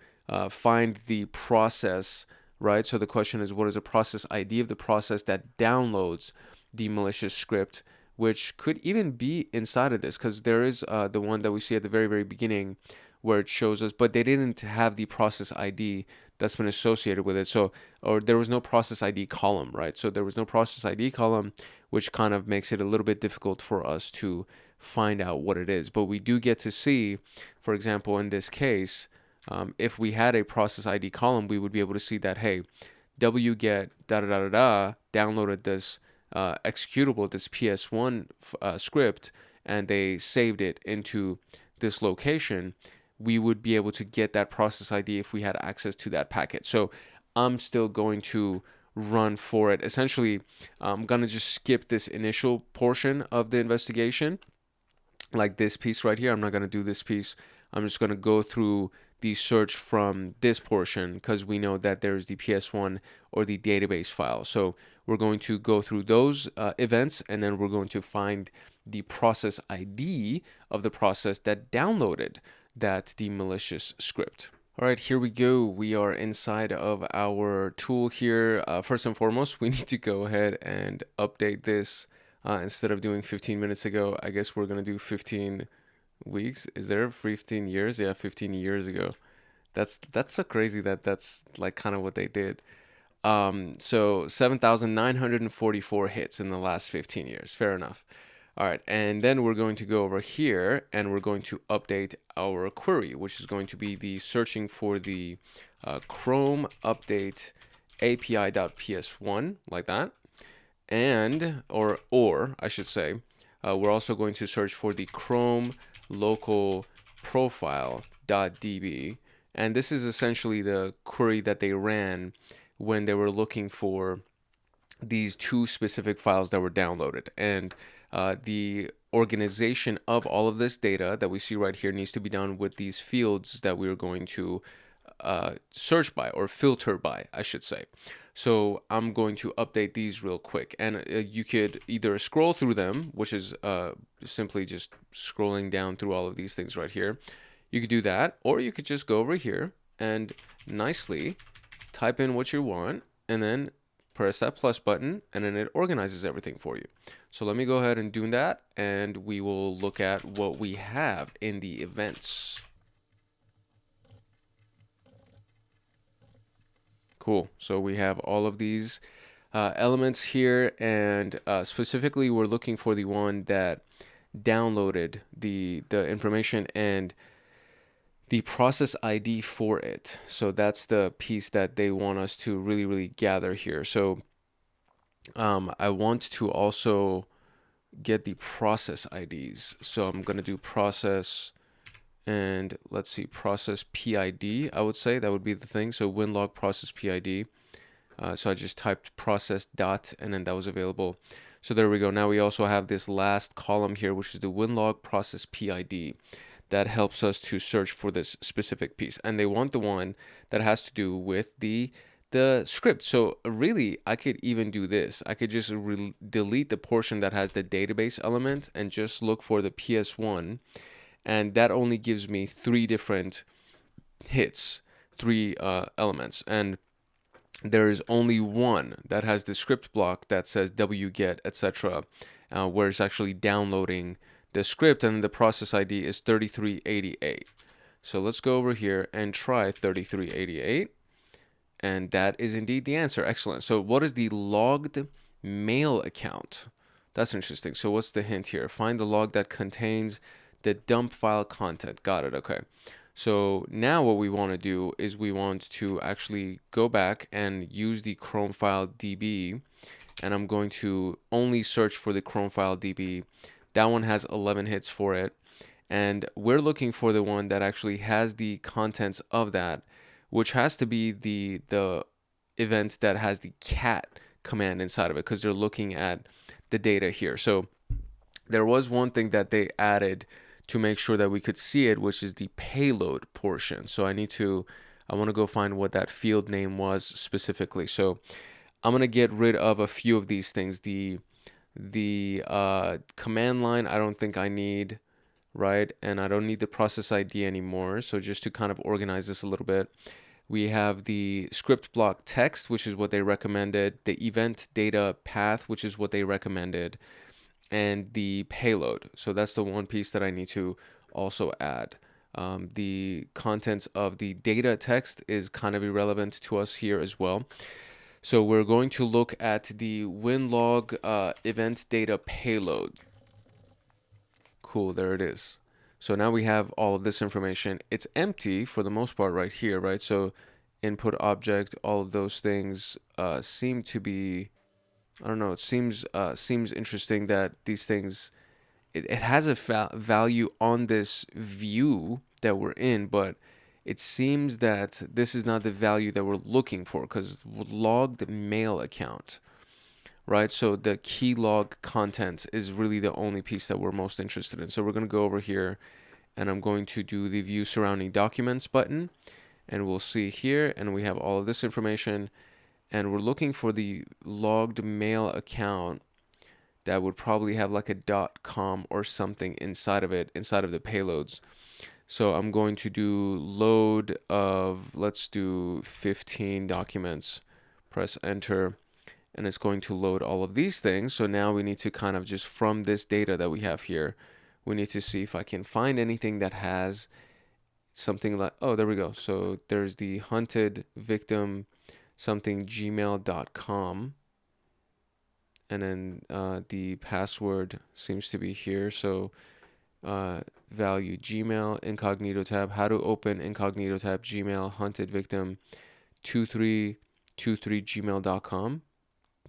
find the process, right? So the question is, what is the process ID of the process that downloads the malicious script, which could even be inside of this, because there is the one that we see at the very, very beginning where it shows us, but they didn't have the process ID that's been associated with it. So, or there was no process ID column, right? So there was no process ID column, which kind of makes it a little bit difficult for us to find out what it is. But we do get to see, for example, in this case, if we had a process ID column, we would be able to see that, hey, wget downloaded this executable, this PS1 script, and they saved it into this location. We would be able to get that process ID if we had access to that packet. So I'm still going to run for it. Essentially, I'm going to just skip this initial portion of the investigation, like this piece right here. I'm not going to do this piece. I'm just going to go through the search from this portion because we know that there's the PS1 or the database file. So we're going to go through those events, and then we're going to find the process ID of the process that downloaded that the malicious script. All right, here we go. We are inside of our tool here. First and foremost, we need to go ahead and update this. Instead of doing 15 minutes ago, I guess we're going to do 15 weeks. Is there 15 years? Yeah, 15 years ago. That's so crazy that that's like kind of what they did. So 7,944 hits in the last 15 years. Fair enough. All right, and then we're going to go over here and we're going to update our query, which is going to be the searching for the Chrome update API.ps1, like that. And, or I should say, we're also going to search for the Chrome local profile.db. And this is essentially the query that they ran when they were looking for these two specific files that were downloaded. And the organization of all of this data that we see right here needs to be done with these fields that we're going to search by, or filter by, I should say. So I'm going to update these real quick. And you could either scroll through them, which is simply just scrolling down through all of these things right here. You could do that, or you could just go over here and nicely type in what you want, and then press that plus button, and then it organizes everything for you. So let me go ahead and do that, and we will look at what we have in the events. Cool. So we have all of these elements here, and specifically we're looking for the one that downloaded the information and the process ID for it. So that's the piece that they want us to really gather here. So I want to also get the process IDs. So I'm going to do process, and let's see, process PID, I would say that would be the thing. So winlog process PID. So I just typed process dot, and then that was available. So there we go. Now we also have this last column here, which is the winlog process PID. That helps us to search for this specific piece. And they want the one that has to do with the script. So really, I could even do this. I could just delete the portion that has the database element and just look for the PS1. And that only gives me 3 different hits, 3 elements. And there is only one that has the script block that says wget, etc., where it's actually downloading the script, and the process ID is 3388. So let's go over here and try 3388. And that is indeed the answer. Excellent. So what is the logged mail account? That's interesting. So what's the hint here? Find the log that contains the dump file content. Got it. Okay. So now what we want to do is we want to actually go back and use the Chrome file DB. And I'm going to only search for the Chrome file DB. That one has 11 hits for it. And we're looking for the one that actually has the contents of that, which has to be the event that has the cat command inside of it, because they're looking at the data here. So there was one thing that they added to make sure that we could see it, which is the payload portion. So I want to go find what that field name was specifically. So I'm going to get rid of a few of these things. The command line, I don't think I need, right? And I don't need the process ID anymore. So just to kind of organize this a little bit, we have the script block text, which is what they recommended, the event data path, which is what they recommended, and the payload. So that's the one piece that I need to also add. The contents of the data text is kind of irrelevant to us here as well. So we're going to look at the winlog event data payload. Cool, there it is. So now we have all of this information. It's empty for the most part right here, right? So input object, all of those things seem to be, I don't know, it seems interesting that these things, it has a value on this view that we're in, but it seems that this is not the value that we're looking for, because logged mail account, right? So the key log content is really the only piece that we're most interested in. So we're going to go over here, and I'm going to do the view surrounding documents button, and we'll see here, and we have all of this information, and we're looking for the logged mail account that would probably have like a .com or something inside of it, inside of the payloads. So I'm going to do load of, let's do 15 documents, press enter, and it's going to load all of these things. So now we need to kind of just, from this data that we have here, we need to see if I can find anything that has something like, oh, there we go. So there's the hunted victim something gmail.com, and then the password seems to be here. So value Gmail, incognito tab, how to open incognito tab, Gmail, hunted victim 2323 gmail.com.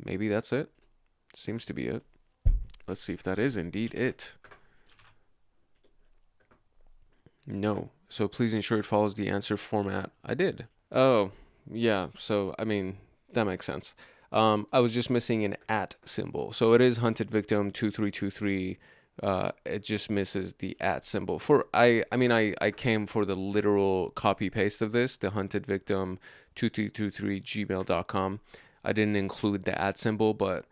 Maybe that's it. Seems to be it. Let's see if that is indeed it. No. So please ensure it follows the answer format. I did. Oh, yeah. So, I mean, that makes sense. I was just missing an @ symbol. So it is hunted victim 2323. It just misses the @ symbol. I came for the literal copy paste of this, the hunted victim 2323 gmail.com. I didn't include the @ symbol, but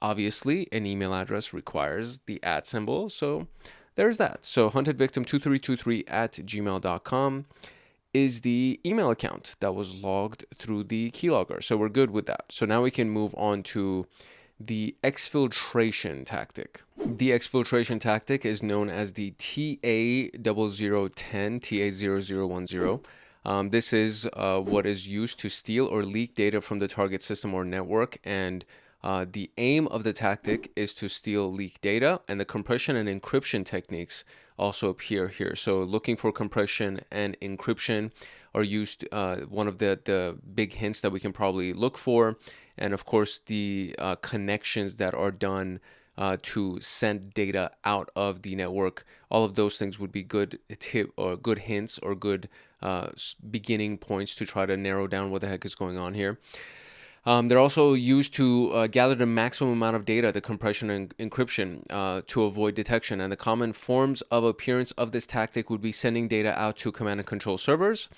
obviously an email address requires the @ symbol. So there's that. So huntedvictim2323 @gmail.com is the email account that was logged through the keylogger. So we're good with that. So now we can move on to the exfiltration tactic. The exfiltration tactic is known as the TA0010, TA0010. This is what is used to steal or leak data from the target system or network, and the aim of the tactic is to steal leak data, and the compression and encryption techniques also appear here. So looking for compression and encryption are used, one of the big hints that we can probably look for. And of course, the connections that are done to send data out of the network, all of those things would be good tip or good hints or good beginning points to try to narrow down what the heck is going on here. They're also used to gather the maximum amount of data, the compression and encryption, to avoid detection. And the common forms of appearance of this tactic would be sending data out to command and control servers,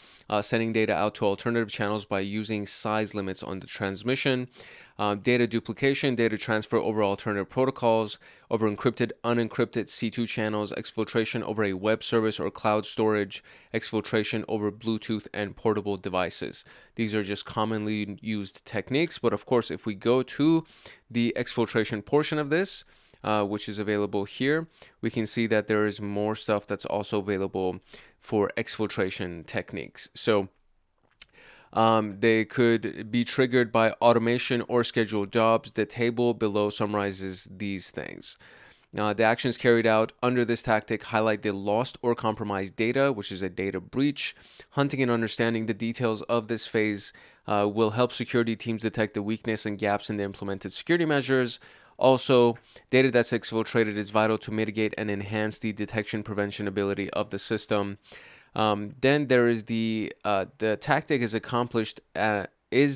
sending data out to alternative channels by using size limits on the transmission, data duplication, data transfer over alternative protocols, over encrypted, unencrypted C2 channels, exfiltration over a web service or cloud storage, exfiltration over Bluetooth and portable devices. These are just commonly used techniques. But of course, if we go to the exfiltration portion of this, which is available here, we can see that there is more stuff that's also available for exfiltration techniques. So they could be triggered by automation or scheduled jobs. The table below summarizes these things. The actions carried out under this tactic highlight the lost or compromised data, which is a data breach. Hunting and understanding the details of this phase will help security teams detect the weakness and gaps in the implemented security measures. Also, data that's exfiltrated is vital to mitigate and enhance the detection prevention ability of the system. Then there is the tactic is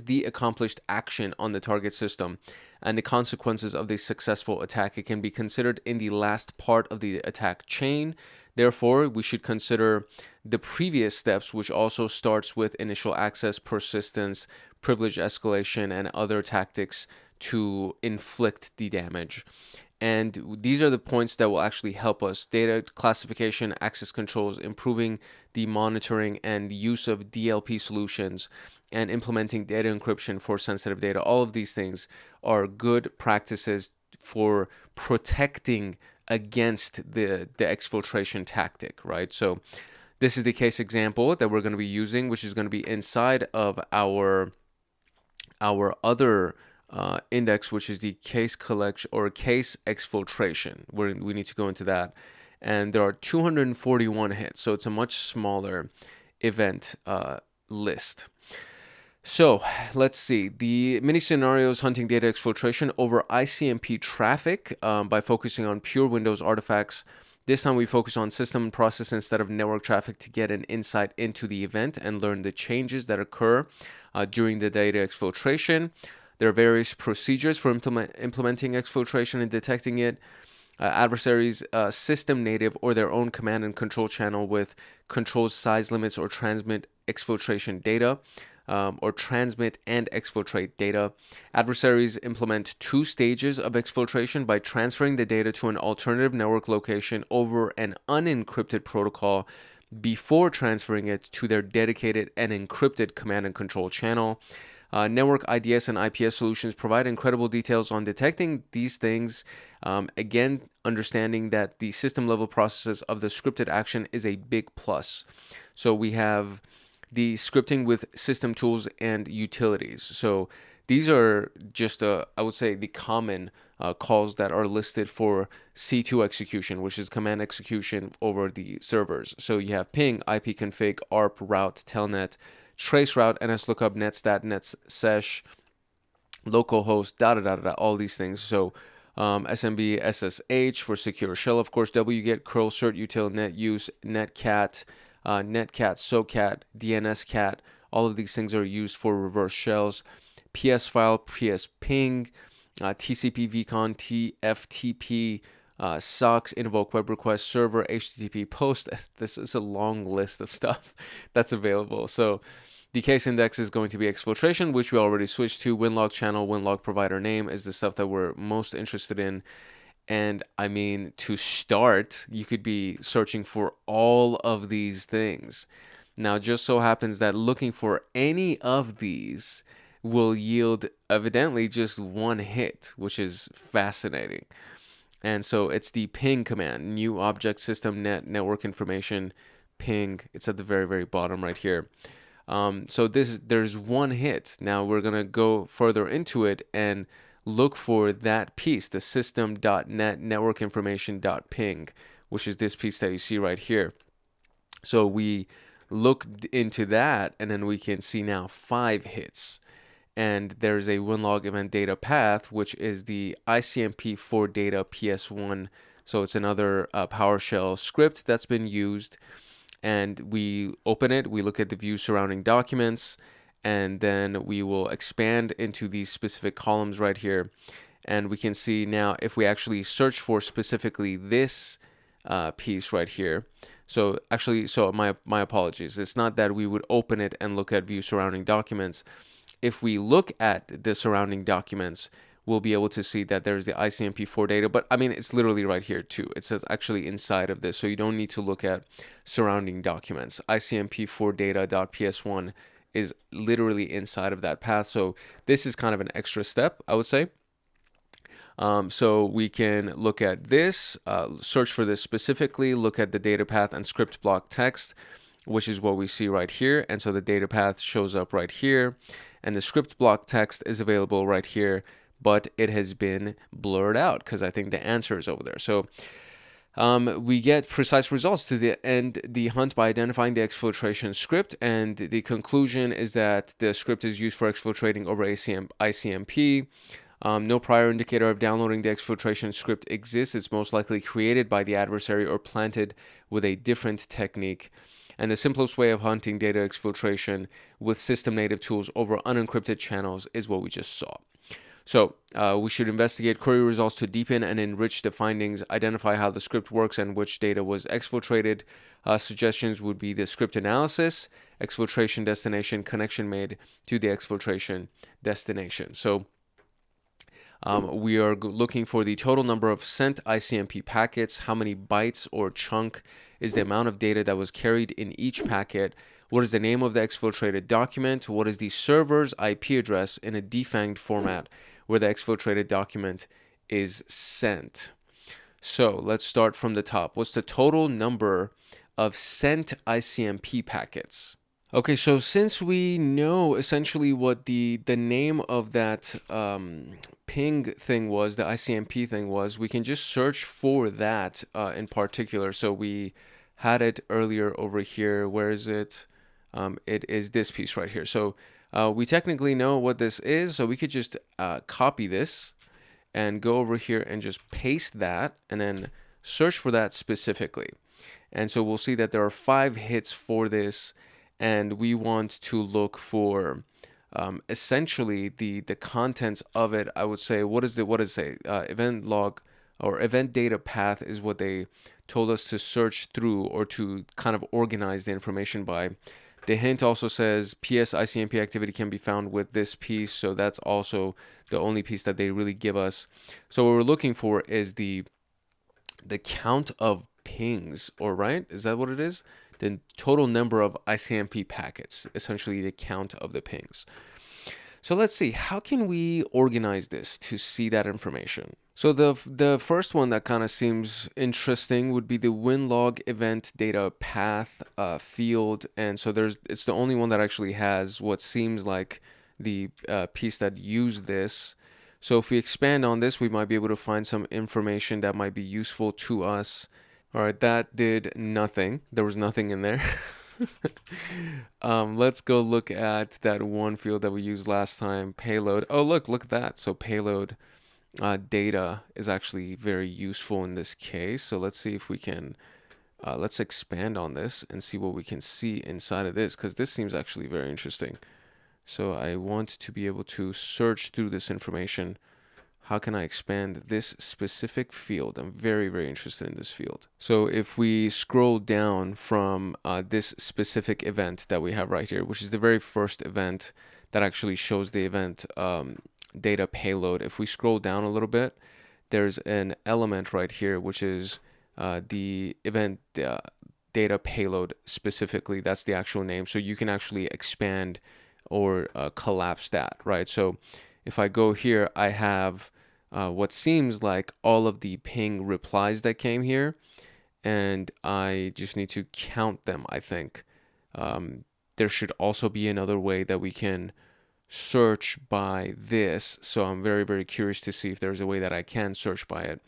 the accomplished action on the target system, and the consequences of the successful attack. It can be considered in the last part of the attack chain. Therefore, we should consider the previous steps, which also starts with initial access, persistence, privilege escalation, and other tactics to inflict the damage. And these are the points that will actually help us: data classification, access controls, improving the monitoring and use of DLP solutions, and implementing data encryption for sensitive data. All of these things are good practices for protecting against the exfiltration tactic, right? So this is the case example that we're going to be using, which is going to be inside of our other index, which is the case collection or case exfiltration, where we need to go into that. And there are 241 hits, so it's a much smaller event list. So let's see. The mini scenarios hunting data exfiltration over ICMP traffic by focusing on pure Windows artifacts. This time we focus on system and process instead of network traffic to get an insight into the event and learn the changes that occur during the data exfiltration. There are various procedures for implementing exfiltration and detecting it. Adversaries system native or their own command and control channel with control size limits or transmit exfiltration data. Or transmit and exfiltrate data. Adversaries implement 2 stages of exfiltration by transferring the data to an alternative network location over an unencrypted protocol before transferring it to their dedicated and encrypted command and control channel. Network IDS and IPS solutions provide incredible details on detecting these things. Again, understanding that the system level processes of the scripted action is a big plus. So we have the scripting with system tools and utilities. So these are just, I would say, the common calls that are listed for C2 execution, which is command execution over the servers. So you have ping, ipconfig, arp, route, telnet, traceroute, nslookup, netstat, netsesh, localhost, all these things. So SMB, SSH for secure shell, of course, wget, curl, cert, util, netuse, netcat, netcat, socat, DNSCat, all of these things are used for reverse shells. PS file, PS ping, TCP vcon, TFTP, SOCs, invoke web request, server, HTTP post. This is a long list of stuff that's available. So the case index is going to be exfiltration, which we already switched to. Winlog channel, winlog provider name is the stuff that we're most interested in. And I mean, to start, you could be searching for all of these things. Now, just so happens that looking for any of these will yield evidently just 1 hit, which is fascinating. And so it's the ping command, new object system net network information ping. It's at the very, very bottom right here. So there's 1 hit. Now we're going to go further into it and look for that piece, the system.net network information.ping, which is this piece that you see right here. So we look into that, and then we can see now 5 hits. And there's a winlog event data path, which is the ICMP for data PS1. So it's another PowerShell script that's been used. And we open it, we look at the view surrounding documents, and then we will expand into these specific columns right here. And we can see now if we actually search for specifically this piece right here. So actually, my apologies. It's not that we would open it and look at view surrounding documents. If we look at the surrounding documents, we'll be able to see that there's the ICMP4 data. But I mean, it's literally right here too. It says actually inside of this. So you don't need to look at surrounding documents. ICMP4 data.ps1 is literally inside of that path. So this is kind of an extra step, I would say. So we can look at this, search for this specifically, look at the data path and script block text, which is what we see right here. And so the data path shows up right here, and the script block text is available right here, but it has been blurred out because I think the answer is over there. So we get precise results to the end the hunt by identifying the exfiltration script, and the conclusion is that the script is used for exfiltrating over ICMP. No prior indicator of downloading the exfiltration script exists. It's most likely created by the adversary or planted with a different technique. And the simplest way of hunting data exfiltration with system native tools over unencrypted channels is what we just saw. So we should investigate query results to deepen and enrich the findings, identify how the script works and which data was exfiltrated. Suggestions would be the script analysis, exfiltration destination, connection made to the exfiltration destination. So we are looking for the total number of sent ICMP packets, how many bytes or chunk is the amount of data that was carried in each packet, what is the name of the exfiltrated document, what is the server's IP address in a defanged format where the exfiltrated document is sent. So let's start from the top. What's the total number of sent ICMP packets? Okay, so since we know essentially what the name of that ping thing was, the ICMP thing was, we can just search for that in particular. So we had it earlier over here. Where is it? It is this piece right here. So we technically know what this is, so we could just copy this and go over here and just paste that and then search for that specifically. And so we'll see that there are 5 hits for this, and we want to look for essentially the contents of it. I would say, what does it say? Event log or event data path is what they told us to search through, or to kind of organize the information by. The hint also says PS ICMP activity can be found with this piece, so that's also the only piece that they really give us. So what we're looking for is the count of pings, or right? Is that what it is? The total number of ICMP packets, essentially the count of the pings. So let's see, how can we organize this to see that information? So the first one that kind of seems interesting would be the winlog event data path field. And so it's the only one that actually has what seems like the piece that used this. So if we expand on this, we might be able to find some information that might be useful to us. All right, that did nothing. There was nothing in there. Let's go look at that one field that we used last time, payload. Oh, look at that. So payload data is actually very useful in this case. So let's see if we can, let's expand on this and see what we can see inside of this, because this seems actually very interesting. So I want to be able to search through this information. How can I expand this specific field? I'm very, very interested in this field. So if we scroll down from this specific event that we have right here, which is the very first event that actually shows the event data payload. If we scroll down a little bit, there's an element right here, which is the event data payload specifically. That's the actual name. So you can actually expand or collapse that, right? So if I go here, I have what seems like all of the ping replies that came here, and I just need to count them, I think. There should also be another way that we can search by this, so I'm very, very curious to see if there's a way that I can search by it.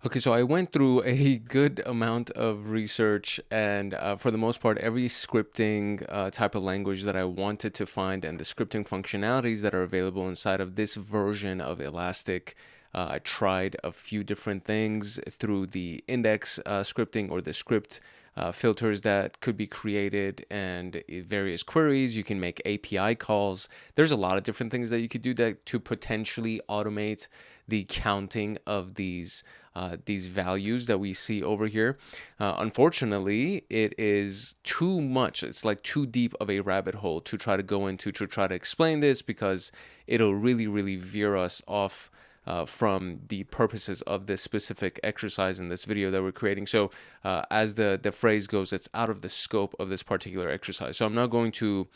Okay, so I went through a good amount of research, and for the most part, every scripting type of language that I wanted to find and the scripting functionalities that are available inside of this version of Elastic. I tried a few different things through the index scripting, or the script filters that could be created, and various queries. You can make API calls. There's a lot of different things that you could do to potentially automate the counting of these values that we see over here. Unfortunately, it is too much. It's like too deep of a rabbit hole to try to go into to try to explain this, because it'll really, really veer us off from the purposes of this specific exercise in this video that we're creating. So as the phrase goes, it's out of the scope of this particular exercise. So I'm not going to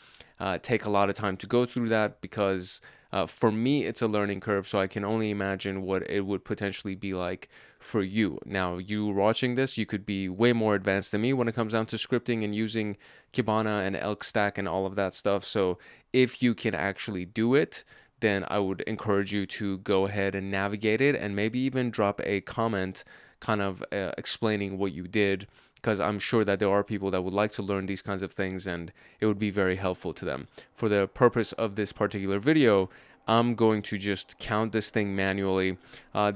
take a lot of time to go through that, because for me, it's a learning curve. So I can only imagine what it would potentially be like for you. Now, you watching this, you could be way more advanced than me when it comes down to scripting and using Kibana and elk stack and all of that stuff. So if you can actually do it, then I would encourage you to go ahead and navigate it, and maybe even drop a comment kind of explaining what you did, because I'm sure that there are people that would like to learn these kinds of things, and it would be very helpful to them. For the purpose of this particular video, I'm going to just count this thing manually.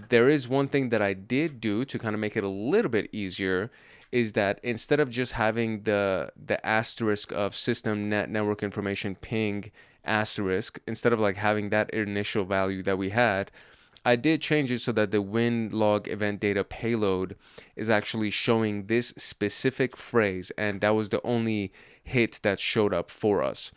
There is one thing that I did do to kind of make it a little bit easier, is that instead of just having the asterisk of system net network information ping asterisk, instead of like having that initial value that we had, I did change it so that the win log event data payload is actually showing this specific phrase, and that was the only hit that showed up for us.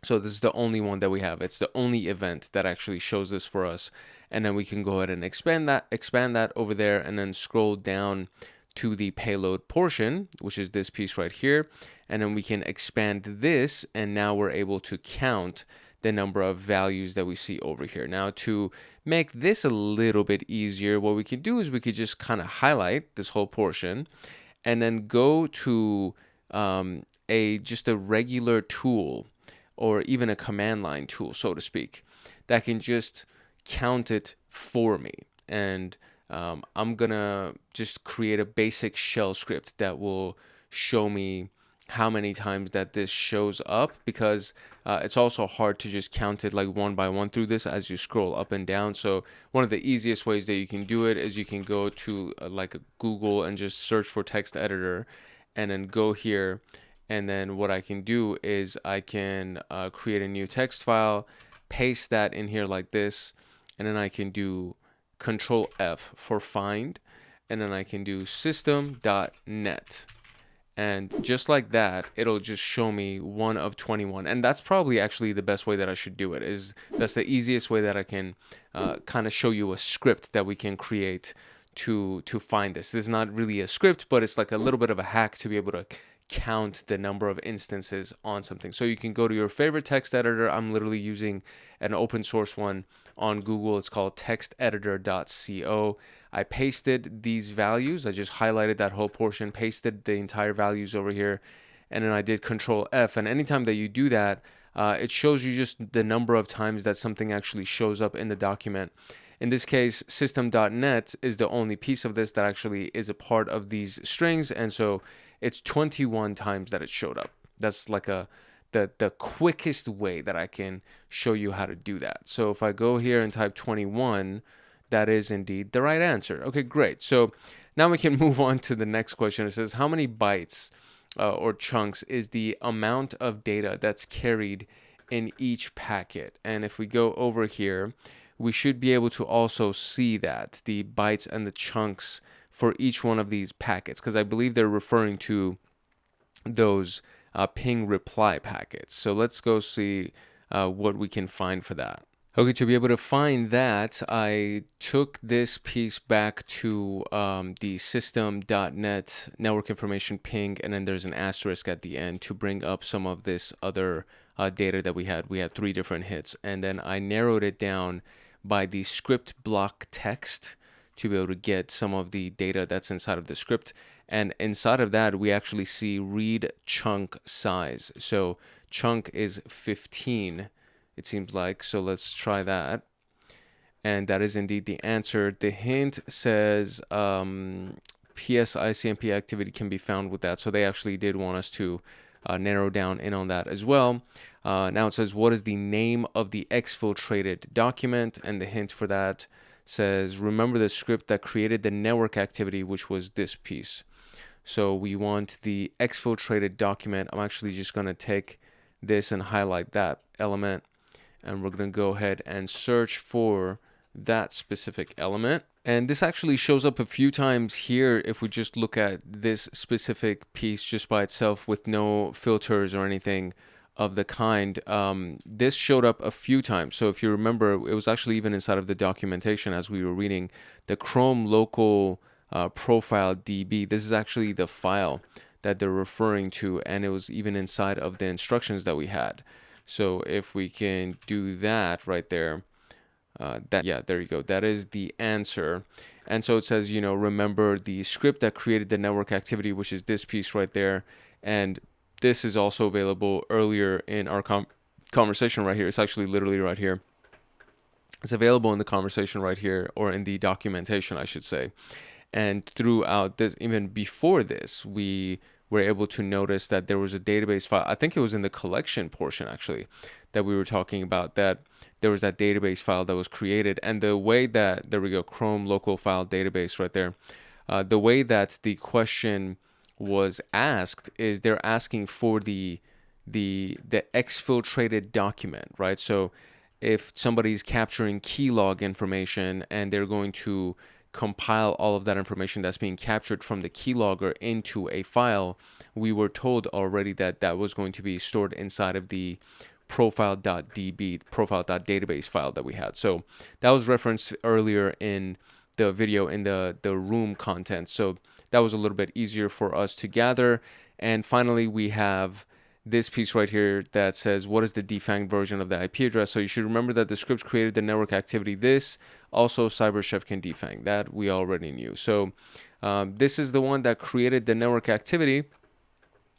So this is the only one that we have. It's the only event that actually shows this for us. And then we can go ahead and expand that over there, and then scroll down to the payload portion, which is this piece right here. And then we can expand this, and now we're able to count the number of values that we see over here. Now, to make this a little bit easier, what we can do is we could just kind of highlight this whole portion and then go to just a regular tool, or even a command line tool, so to speak, that can just count it for me. And I'm gonna just create a basic shell script that will show me how many times that this shows up, because it's also hard to just count it like one by one through this as you scroll up and down. So one of the easiest ways that you can do it is you can go to like a Google and just search for text editor, and then go here. And then what I can do is I can create a new text file, paste that in here like this, and then I can do Control F for find, and then I can do system.net. And just like that, it'll just show me 1 of 21. And that's probably actually the best way that I should do it. That's the easiest way that I can kind of show you a script that we can create to find this. This is not really a script, but it's like a little bit of a hack to be able to count the number of instances on something. So you can go to your favorite text editor. I'm literally using an open source one on Google. It's called texteditor.co. I pasted these values. I just highlighted that whole portion, pasted the entire values over here, and then I did Control F. And anytime that you do that, it shows you just the number of times that something actually shows up in the document. In this case, system.net is the only piece of this that actually is a part of these strings, and so it's 21 times that it showed up. That's like the quickest way that I can show you how to do that. So if I go here and type 21, that is indeed the right answer. Okay, great. So now we can move on to the next question. It says, how many bytes or chunks is the amount of data that's carried in each packet? And if we go over here, we should be able to also see that, the bytes and the chunks for each one of these packets, because I believe they're referring to those ping reply packets. So let's go see what we can find for that. Okay, to be able to find that, I took this piece back to the system.net network information ping, and then there's an asterisk at the end to bring up some of this other data that we had. We had 3 different hits, and then I narrowed it down by the script block text to be able to get some of the data that's inside of the script. And inside of that, we actually see read chunk size. So chunk is 15, it seems like. So let's try that. And that is indeed the answer. The hint says PSICMP activity can be found with that. So they actually did want us to narrow down in on that as well. Now it says, what is the name of the exfiltrated document? And the hint for that says, remember the script that created the network activity, which was this piece. So we want the exfiltrated document. I'm actually just going to take this and highlight that element, and we're going to go ahead and search for that specific element. And this actually shows up a few times here if we just look at this specific piece just by itself with no filters or anything of the kind. This showed up a few times. So if you remember, it was actually even inside of the documentation as we were reading the Chrome local profile DB. This is actually the file that they're referring to, and it was even inside of the instructions that we had. So if we can do that right there, there you go. That is the answer. And so it says, remember the script that created the network activity, which is this piece right there. And this is also available earlier in our conversation right here. It's actually literally right here. It's available in the conversation right here, or in the documentation, I should say. And throughout this, even before this, we we're able to notice that there was a database file. I think it was in the collection portion actually that we were talking about, that there was that database file that was created. And the way that, there we go, Chrome local file database right there. The way that the question was asked is they're asking for the exfiltrated document, right? So if somebody's capturing keylog information and they're going to compile all of that information that's being captured from the keylogger into a file, we were told already that that was going to be stored inside of the profile.db, profile.database file that we had. So that was referenced earlier in the video in the room content. So that was a little bit easier for us to gather. And finally, we have this piece right here that says, what is the defanged version of the IP address? So you should remember that the script created the network activity. This also CyberChef can defang. That we already knew. So this is the one that created the network activity.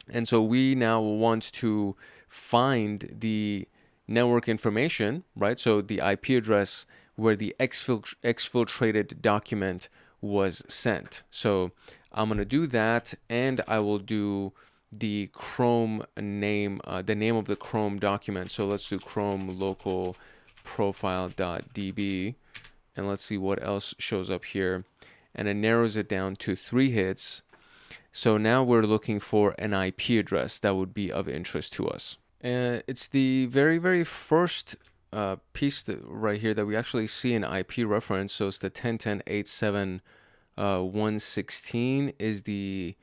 And so we now want to find the network information, right? So the IP address where the exfiltrated document was sent. So I'm going to do that, and I will do the Chrome name, the name of the Chrome document. So let's do Chrome local profile.db, and let's see what else shows up here. And it narrows it down to 3 hits. So now we're looking for an IP address that would be of interest to us. It's the very, very first piece right here that we actually see an IP reference. So it's the 10.10.8.7.116 is the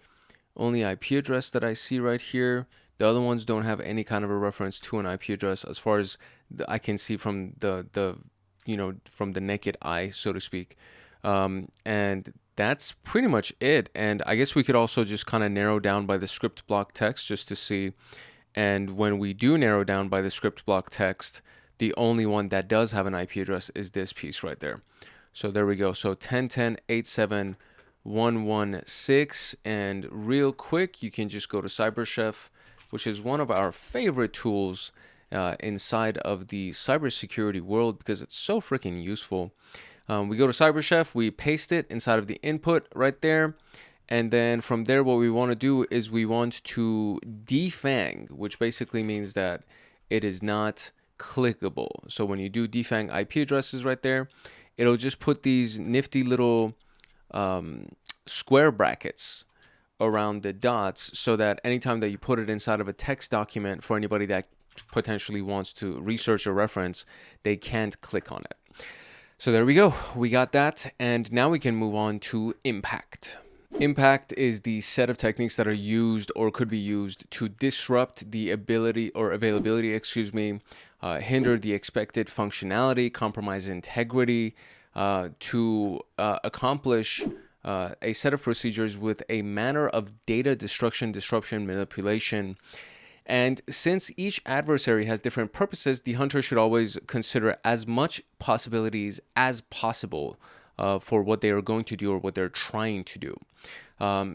only IP address that I see right here. The other ones don't have any kind of a reference to an IP address as far as I can see from the from the naked eye, so to speak. And that's pretty much it. And I guess we could also just kind of narrow down by the script block text just to see. And when we do narrow down by the script block text, the only one that does have an IP address is this piece right there. So there we go. So 10.10.8.7.116. And real quick, you can just go to CyberChef, which is one of our favorite tools inside of the cybersecurity world because it's so freaking useful. We go to CyberChef, we paste it inside of the input right there. And then from there, what we want to do is we want to defang, which basically means that it is not clickable. So when you do defang IP addresses right there, it'll just put these nifty little square brackets around the dots so that anytime that you put it inside of a text document for anybody that potentially wants to research a reference, they can't click on it. So there we go. We got that. And now we can move on to impact. Impact is the set of techniques that are used or could be used to disrupt the ability or availability, hinder the expected functionality, compromise integrity, to accomplish a set of procedures with a manner of data destruction, disruption, manipulation. And since each adversary has different purposes, the hunter should always consider as much possibilities as possible for what they are going to do or what they're trying to do.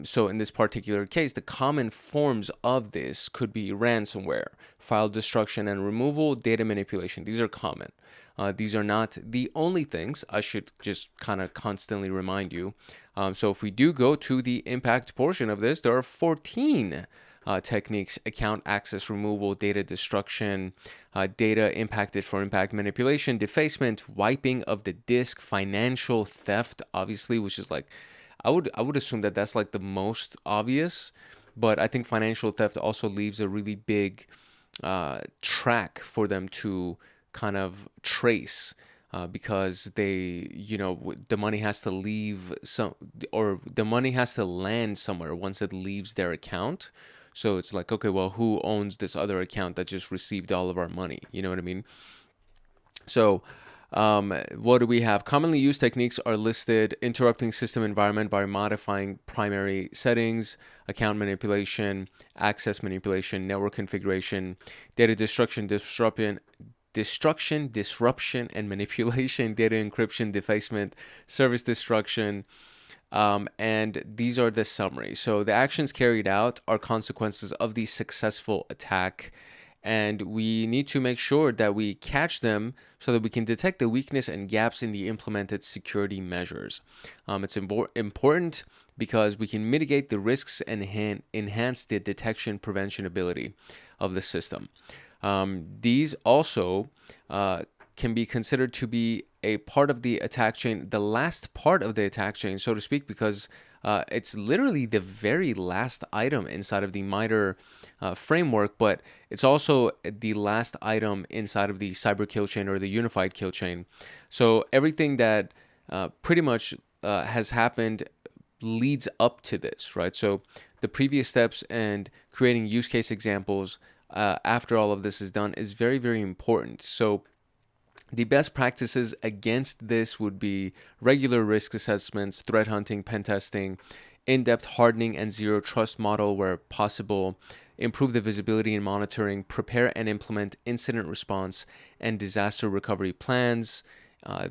So in this particular case, the common forms of this could be ransomware, file destruction and removal, data manipulation. These are common. These are not the only things. I should just kind of constantly remind you. So if we do go to the impact portion of this, there are 14 techniques: account access removal, data destruction, data impacted for impact manipulation, defacement, wiping of the disk, financial theft, obviously, which is like, I would assume that that's like the most obvious, but I think financial theft also leaves a really big track for them to kind of trace. Because they, the money has to leave the money has to land somewhere once it leaves their account. So it's like, okay, well, who owns this other account that just received all of our money? You know what I mean? So what do we have? Commonly used techniques are listed: interrupting system environment by modifying primary settings, account manipulation, access manipulation, network configuration, data disruption, disruption, and manipulation, data encryption, defacement, service destruction. And these are the summary. So the actions carried out are consequences of the successful attack, and we need to make sure that we catch them so that we can detect the weakness and gaps in the implemented security measures. It's important because we can mitigate the risks and enhance the detection prevention ability of the system. These also can be considered to be a part of the attack chain, the last part of the attack chain, so to speak, because it's literally the very last item inside of the MITRE framework, but it's also the last item inside of the cyber kill chain or the unified kill chain. So everything that pretty much has happened leads up to this, right? So the previous steps and creating use case examples after all of this is done is very, very important. So the best practices against this would be regular risk assessments, threat hunting, pen testing, in-depth hardening and zero trust model where possible, improve the visibility and monitoring, prepare and implement incident response and disaster recovery plans.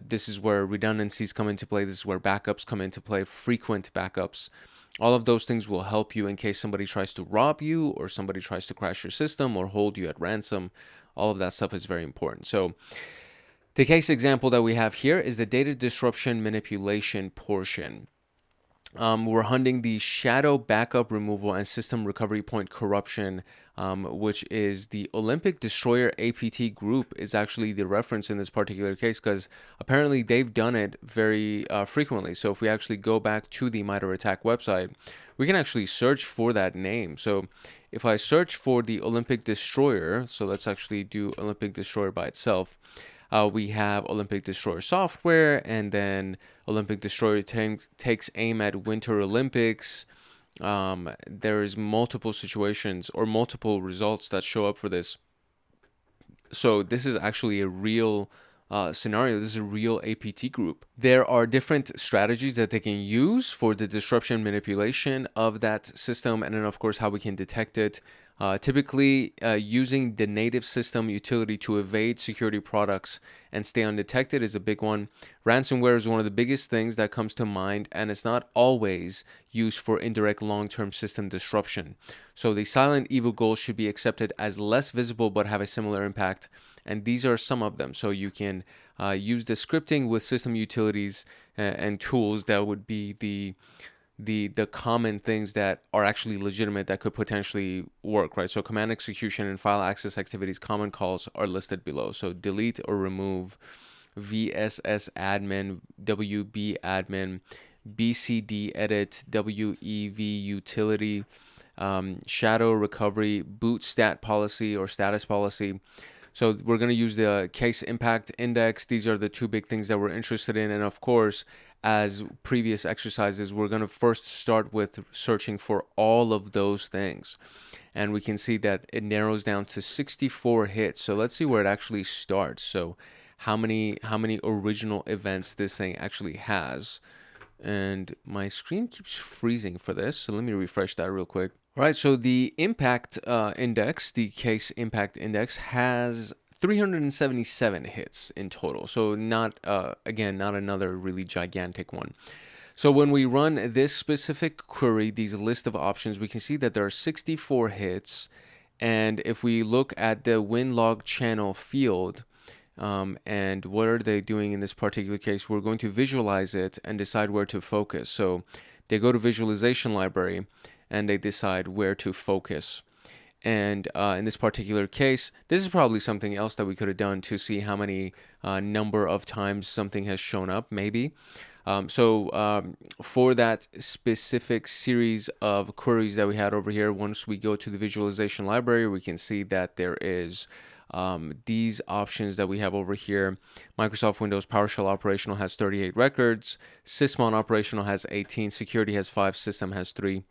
This is where redundancies come into play. This is where backups come into play, frequent backups. All of those things will help you in case somebody tries to rob you or somebody tries to crash your system or hold you at ransom. All of that stuff is very important. So the case example that we have here is the data disruption manipulation portion. We're hunting the shadow backup removal and system recovery point corruption, which is the Olympic Destroyer APT group is actually the reference in this particular case because apparently they've done it very frequently. So if we actually go back to the MITRE ATT&CK website, we can actually search for that name. So if I search for the Olympic Destroyer, so let's actually do Olympic Destroyer by itself. We have Olympic Destroyer software, and then Olympic Destroyer takes aim at Winter Olympics. There is multiple situations or multiple results that show up for this. So this is actually a real scenario. This is a real APT group. There are different strategies that they can use for the disruption manipulation of that system, and then of course how we can detect it. Typically using the native system utility to evade security products and stay undetected is a big one. Ransomware is one of the biggest things that comes to mind, and it's not always used for indirect long-term system disruption. So the silent evil goals should be accepted as less visible but have a similar impact, and these are some of them. So you can use the scripting with system utilities and tools that would be the common things that are actually legitimate that could potentially work, right? So command execution and file access activities common calls are listed below. So delete or remove, SysAdmin, WBadmin, BCD edit, WEV utility, shadow recovery, boot stat policy or status policy. So we're going to use the case impact index. These are the two big things that we're interested in. And of course, as previous exercises, we're going to first start with searching for all of those things. And we can see that it narrows down to 64 hits. So let's see where it actually starts. So how many original events this thing actually has. And my screen keeps freezing for this. So let me refresh that real quick. All right, so the impact index, the case impact index, has 377 hits in total. So not, again, not another really gigantic one. So when we run this specific query, these list of options, we can see that there are 64 hits. And if we look at the WinLog channel field, and what are they doing in this particular case, we're going to visualize it and decide where to focus. So they go to visualization library and they decide where to focus. And in this particular case, this is probably something else that we could have done to see how many number of times something has shown up, maybe. For that specific series of queries that we had over here, once we go to the visualization library, we can see that there is these options that we have over here. Microsoft Windows PowerShell operational has 38 records, Sysmon operational has 18, security has 5, system has 3.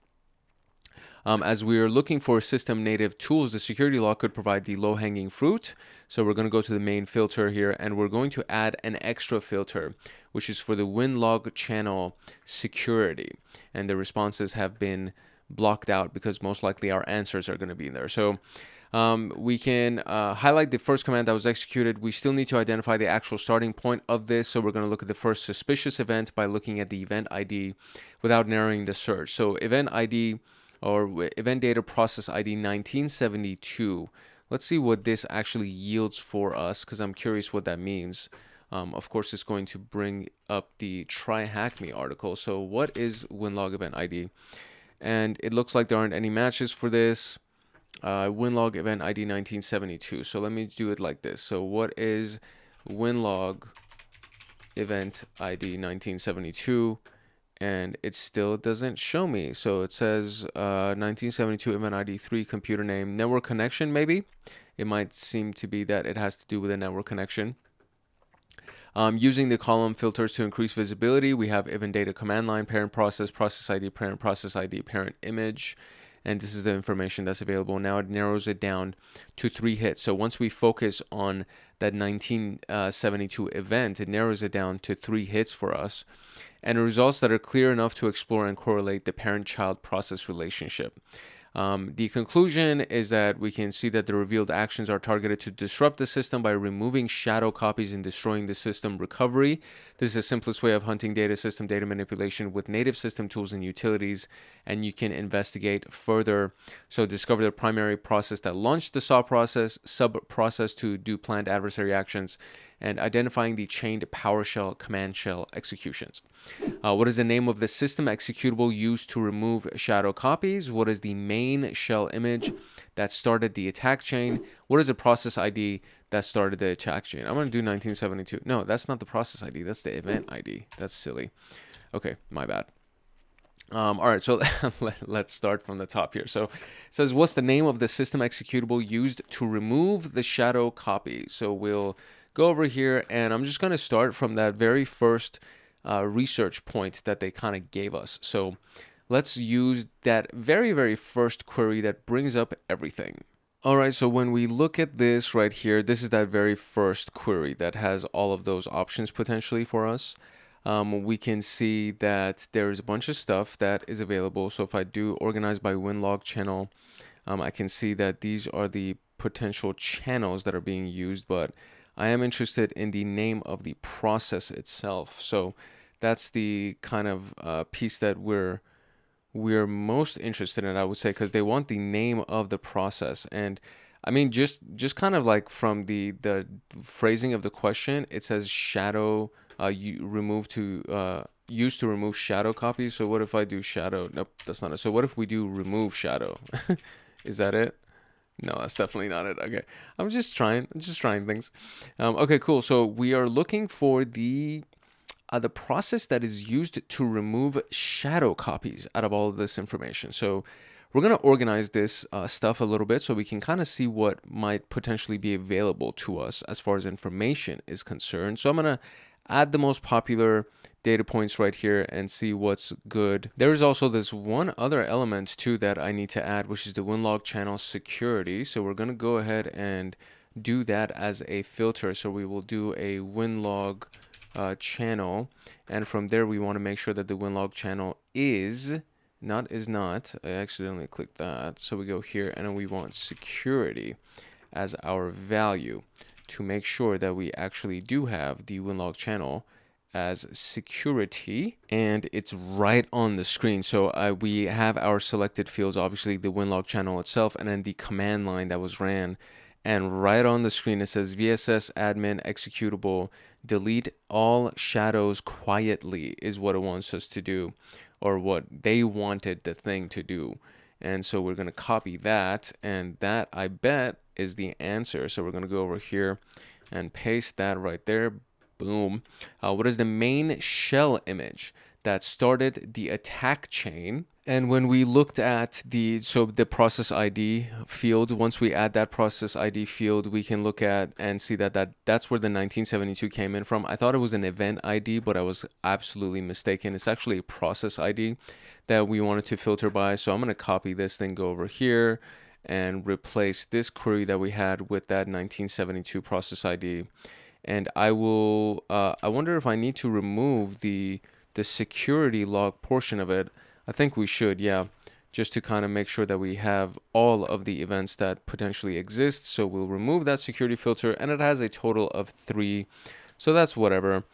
As we are looking for system native tools, the security log could provide the low-hanging fruit. So we're going to go to the main filter here, and we're going to add an extra filter, which is for the WinLog channel security. And the responses have been blocked out because most likely our answers are going to be in there. So we can highlight the first command that was executed. We still need to identify the actual starting point of this. So we're going to look at the first suspicious event by looking at the event ID without narrowing the search. So event ID or event data process ID 1972. let's see what this actually yields for us, because I'm curious what that means. Of course, it's going to bring up the TryHackMe article. So what is winlog event ID? And it looks like there aren't any matches for this. Winlog event ID 1972. So let me do it like this. So what is winlog event ID 1972? And it still doesn't show me. So it says 1972 event ID 3 computer name, network connection maybe. It might seem to be that it has to do with a network connection. Using the column filters to increase visibility, we have event data command line, parent process, process ID, parent process ID, parent image. And this is the information that's available. Now it narrows it down to 3 hits. So once we focus on that 1972 event, it narrows it down to 3 hits for us. And results that are clear enough to explore and correlate the parent-child process relationship. The conclusion is that we can see that the revealed actions are targeted to disrupt the system by removing shadow copies and destroying the system recovery. This is the simplest way of hunting data system data manipulation with native system tools and utilities, and you can investigate further. So discover the primary process that launched the SAW process, sub-process to do planned adversary actions, and identifying the chained PowerShell command shell executions. What is the name of the system executable used to remove shadow copies? What is the main shell image that started the attack chain? What is the process ID that started the attack chain? I'm going to do 1972. No, that's not the process ID. That's the event ID. That's silly. Okay, my bad. All right, so let's start from the top here. So it says, what's the name of the system executable used to remove the shadow copy? So we'll go over here, and I'm just going to start from that very first research point that they kind of gave us. So let's use that very, very first query that brings up everything. All right, so when we look at this right here, this is that very first query that has all of those options potentially for us. We can see that there's a bunch of stuff that is available. So if I do organize by winlog channel, I can see that these are the potential channels that are being used, but I am interested in the name of the process itself. So that's the kind of piece that we're most interested in, I would say, because they want the name of the process. And I mean, just kind of like from the phrasing of the question, it says shadow used to remove shadow copies. So what if I do shadow? Nope, that's not it. So what if we do remove shadow? Is that it? No, that's definitely not it. Okay, I'm just trying things. Okay, cool. So we are looking for the process that is used to remove shadow copies out of all of this information. So we're going to organize this stuff a little bit so we can kind of see what might potentially be available to us as far as information is concerned. So I'm going to add the most popular data points right here and see what's good. There is also this one other element too that I need to add, which is the winlog channel security. So we're going to go ahead and do that as a filter. So we will do a winlog channel, and from there we want to make sure that the winlog channel is not. I accidentally clicked that. So we go here and we want security as our value to make sure that we actually do have the winlog channel as security, and it's right on the screen. So we have our selected fields, obviously the winlog channel itself, and then the command line that was ran, and right on the screen it says VSS admin executable delete all shadows quietly is what it wants us to do, or what they wanted the thing to do. And so we're going to copy that, and that, I bet, is the answer. So we're going to go over here and paste that right there. Boom. What is the main shell image that started the attack chain? And when we looked at the process ID field, once we add that process ID field, we can look at and see that that's where the 1972 came in from. I thought it was an event ID, but I was absolutely mistaken. It's actually a process ID that we wanted to filter by. So I'm going to copy this thing, go over here, and replace this query that we had with that 1972 process ID. And I will, I wonder if I need to remove the security log portion of it. I think we should, yeah, just to kind of make sure that we have all of the events that potentially exist. So we'll remove that security filter, and it has a total of 3. So that's whatever.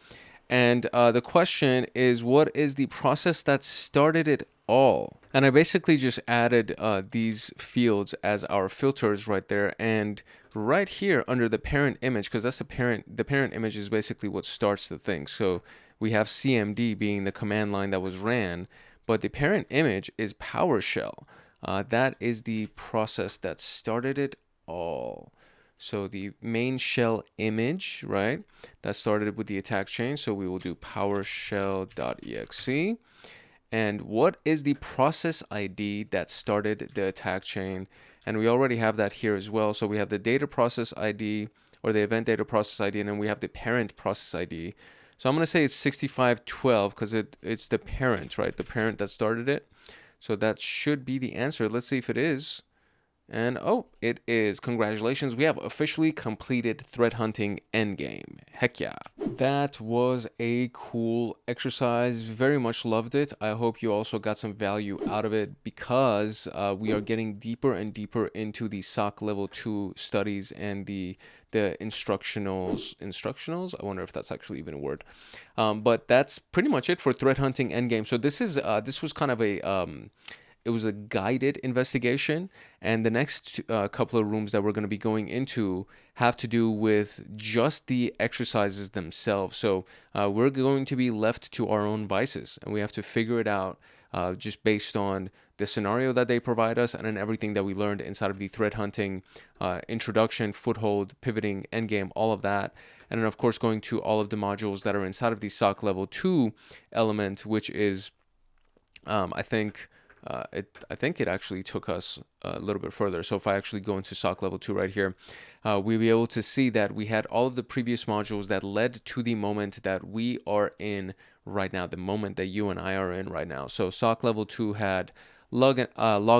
And the question is, what is the process that started it all. And I basically just added these fields as our filters right there. And right here under the parent image, because that's the parent image is basically what starts the thing. So we have CMD being the command line that was ran, but the parent image is PowerShell. That is the process that started it all. So the main shell image, right, that started with the attack chain. So we will do PowerShell.exe. And what is the process ID that started the attack chain? And we already have that here as well. So we have the data process ID, or the event data process ID, and then we have the parent process ID. So I'm going to say it's 6512 because it's the parent, right? The parent that started it. So that should be the answer. Let's see if it is. And oh, it is. Congratulations. We have officially completed threat hunting endgame. Heck yeah. That was a cool exercise. Very much loved it. I hope you also got some value out of it, because we are getting deeper and deeper into the SOC level 2 studies and the instructionals. I wonder if that's actually even a word. But that's pretty much it for threat hunting endgame. So this was kind of a it was a guided investigation, and the next couple of rooms that we're going to be going into have to do with just the exercises themselves. So we're going to be left to our own vices, and we have to figure it out just based on the scenario that they provide us, and then everything that we learned inside of the threat hunting introduction, foothold, pivoting, endgame, all of that. And then, of course, going to all of the modules that are inside of the SOC level 2 element, which is, I think it actually took us a little bit further. So if I actually go into SOC level 2 right here, we'll be able to see that we had all of the previous modules that led to the moment that we are in right now, the moment that you and I are in right now. So SOC level 2 had log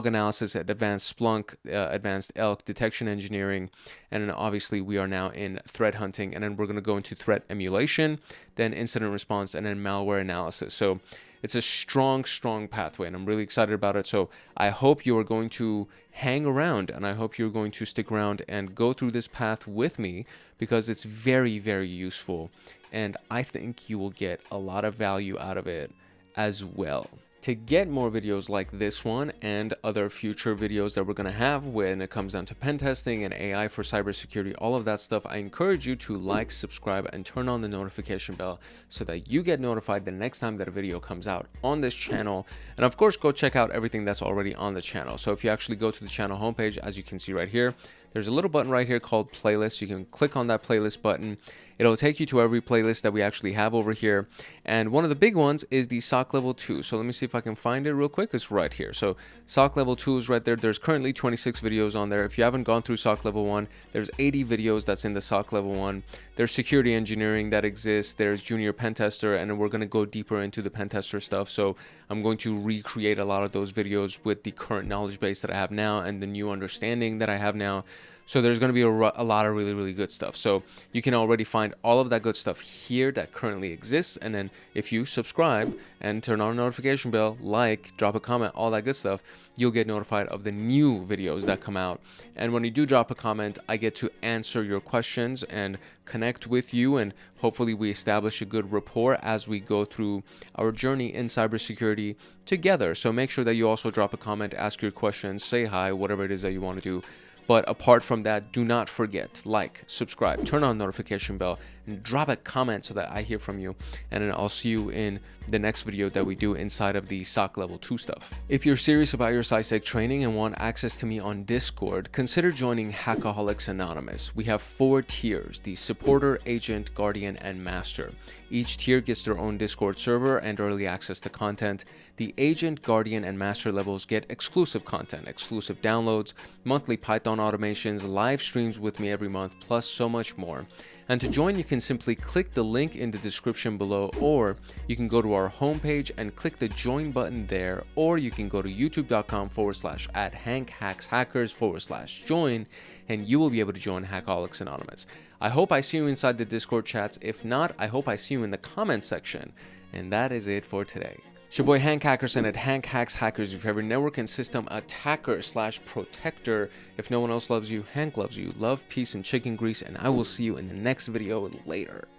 analysis, advanced Splunk, advanced ELK, detection engineering, and then obviously we are now in threat hunting, and then we're going to go into threat emulation, then incident response, and then malware analysis. So it's a strong pathway, and I'm really excited about it. So I hope you are going to hang around, and I hope you're going to stick around and go through this path with me, because it's very, very useful, and I think you will get a lot of value out of it as well. To get more videos like this one and other future videos that we're going to have when it comes down to pen testing and AI for cybersecurity, all of that stuff, I encourage you to like, subscribe, and turn on the notification bell so that you get notified the next time that a video comes out on this channel. And of course, go check out everything that's already on the channel. So if you actually go to the channel homepage, as you can see right here, there's a little button right here called playlist. You can click on that playlist button. It'll take you to every playlist that we actually have over here. And one of the big ones is the SOC level 2. So let me see if I can find it real quick. It's right here. So SOC level 2 is right there. There's currently 26 videos on there. If you haven't gone through SOC level 1, there's 80 videos that's in the SOC level 1. There's security engineering that exists. There's junior pen tester, and then we're going to go deeper into the pen tester stuff. So I'm going to recreate a lot of those videos with the current knowledge base that I have now and the new understanding that I have now. So there's going to be a lot of really good stuff. So you can already find all of that good stuff here that currently exists. And then if you subscribe and turn on the notification bell, like, drop a comment, all that good stuff, you'll get notified of the new videos that come out. And when you do drop a comment, I get to answer your questions and connect with you, and hopefully we establish a good rapport as we go through our journey in cybersecurity together. So make sure that you also drop a comment, ask your questions, say hi, whatever it is that you want to do. But apart from that, do not forget, like, subscribe, turn on notification bell, and drop a comment so that I hear from you. And then I'll see you in the next video that we do inside of the SOC level 2 stuff. If you're serious about your CySec training and want access to me on Discord, consider joining Hackaholics Anonymous. We have 4 tiers: the supporter, agent, guardian, and master. Each tier gets their own Discord server and early access to content. The agent, guardian, and master levels get exclusive content, exclusive downloads, monthly Python automations, live streams with me every month, plus so much more. And to join, you can simply click the link in the description below, or you can go to our homepage and click the join button there, or you can go to youtube.com/@HankHacksHackers/join, and you will be able to join Hackaholics Anonymous. I hope I see you inside the Discord chats. If not, I hope I see you in the comments section. And that is it for today. It's your boy Hank Hackerson at Hank Hacks Hackers. If you're ever network and system attacker/protector, if no one else loves you, Hank loves you. Love, peace, and chicken grease, and I will see you in the next video later.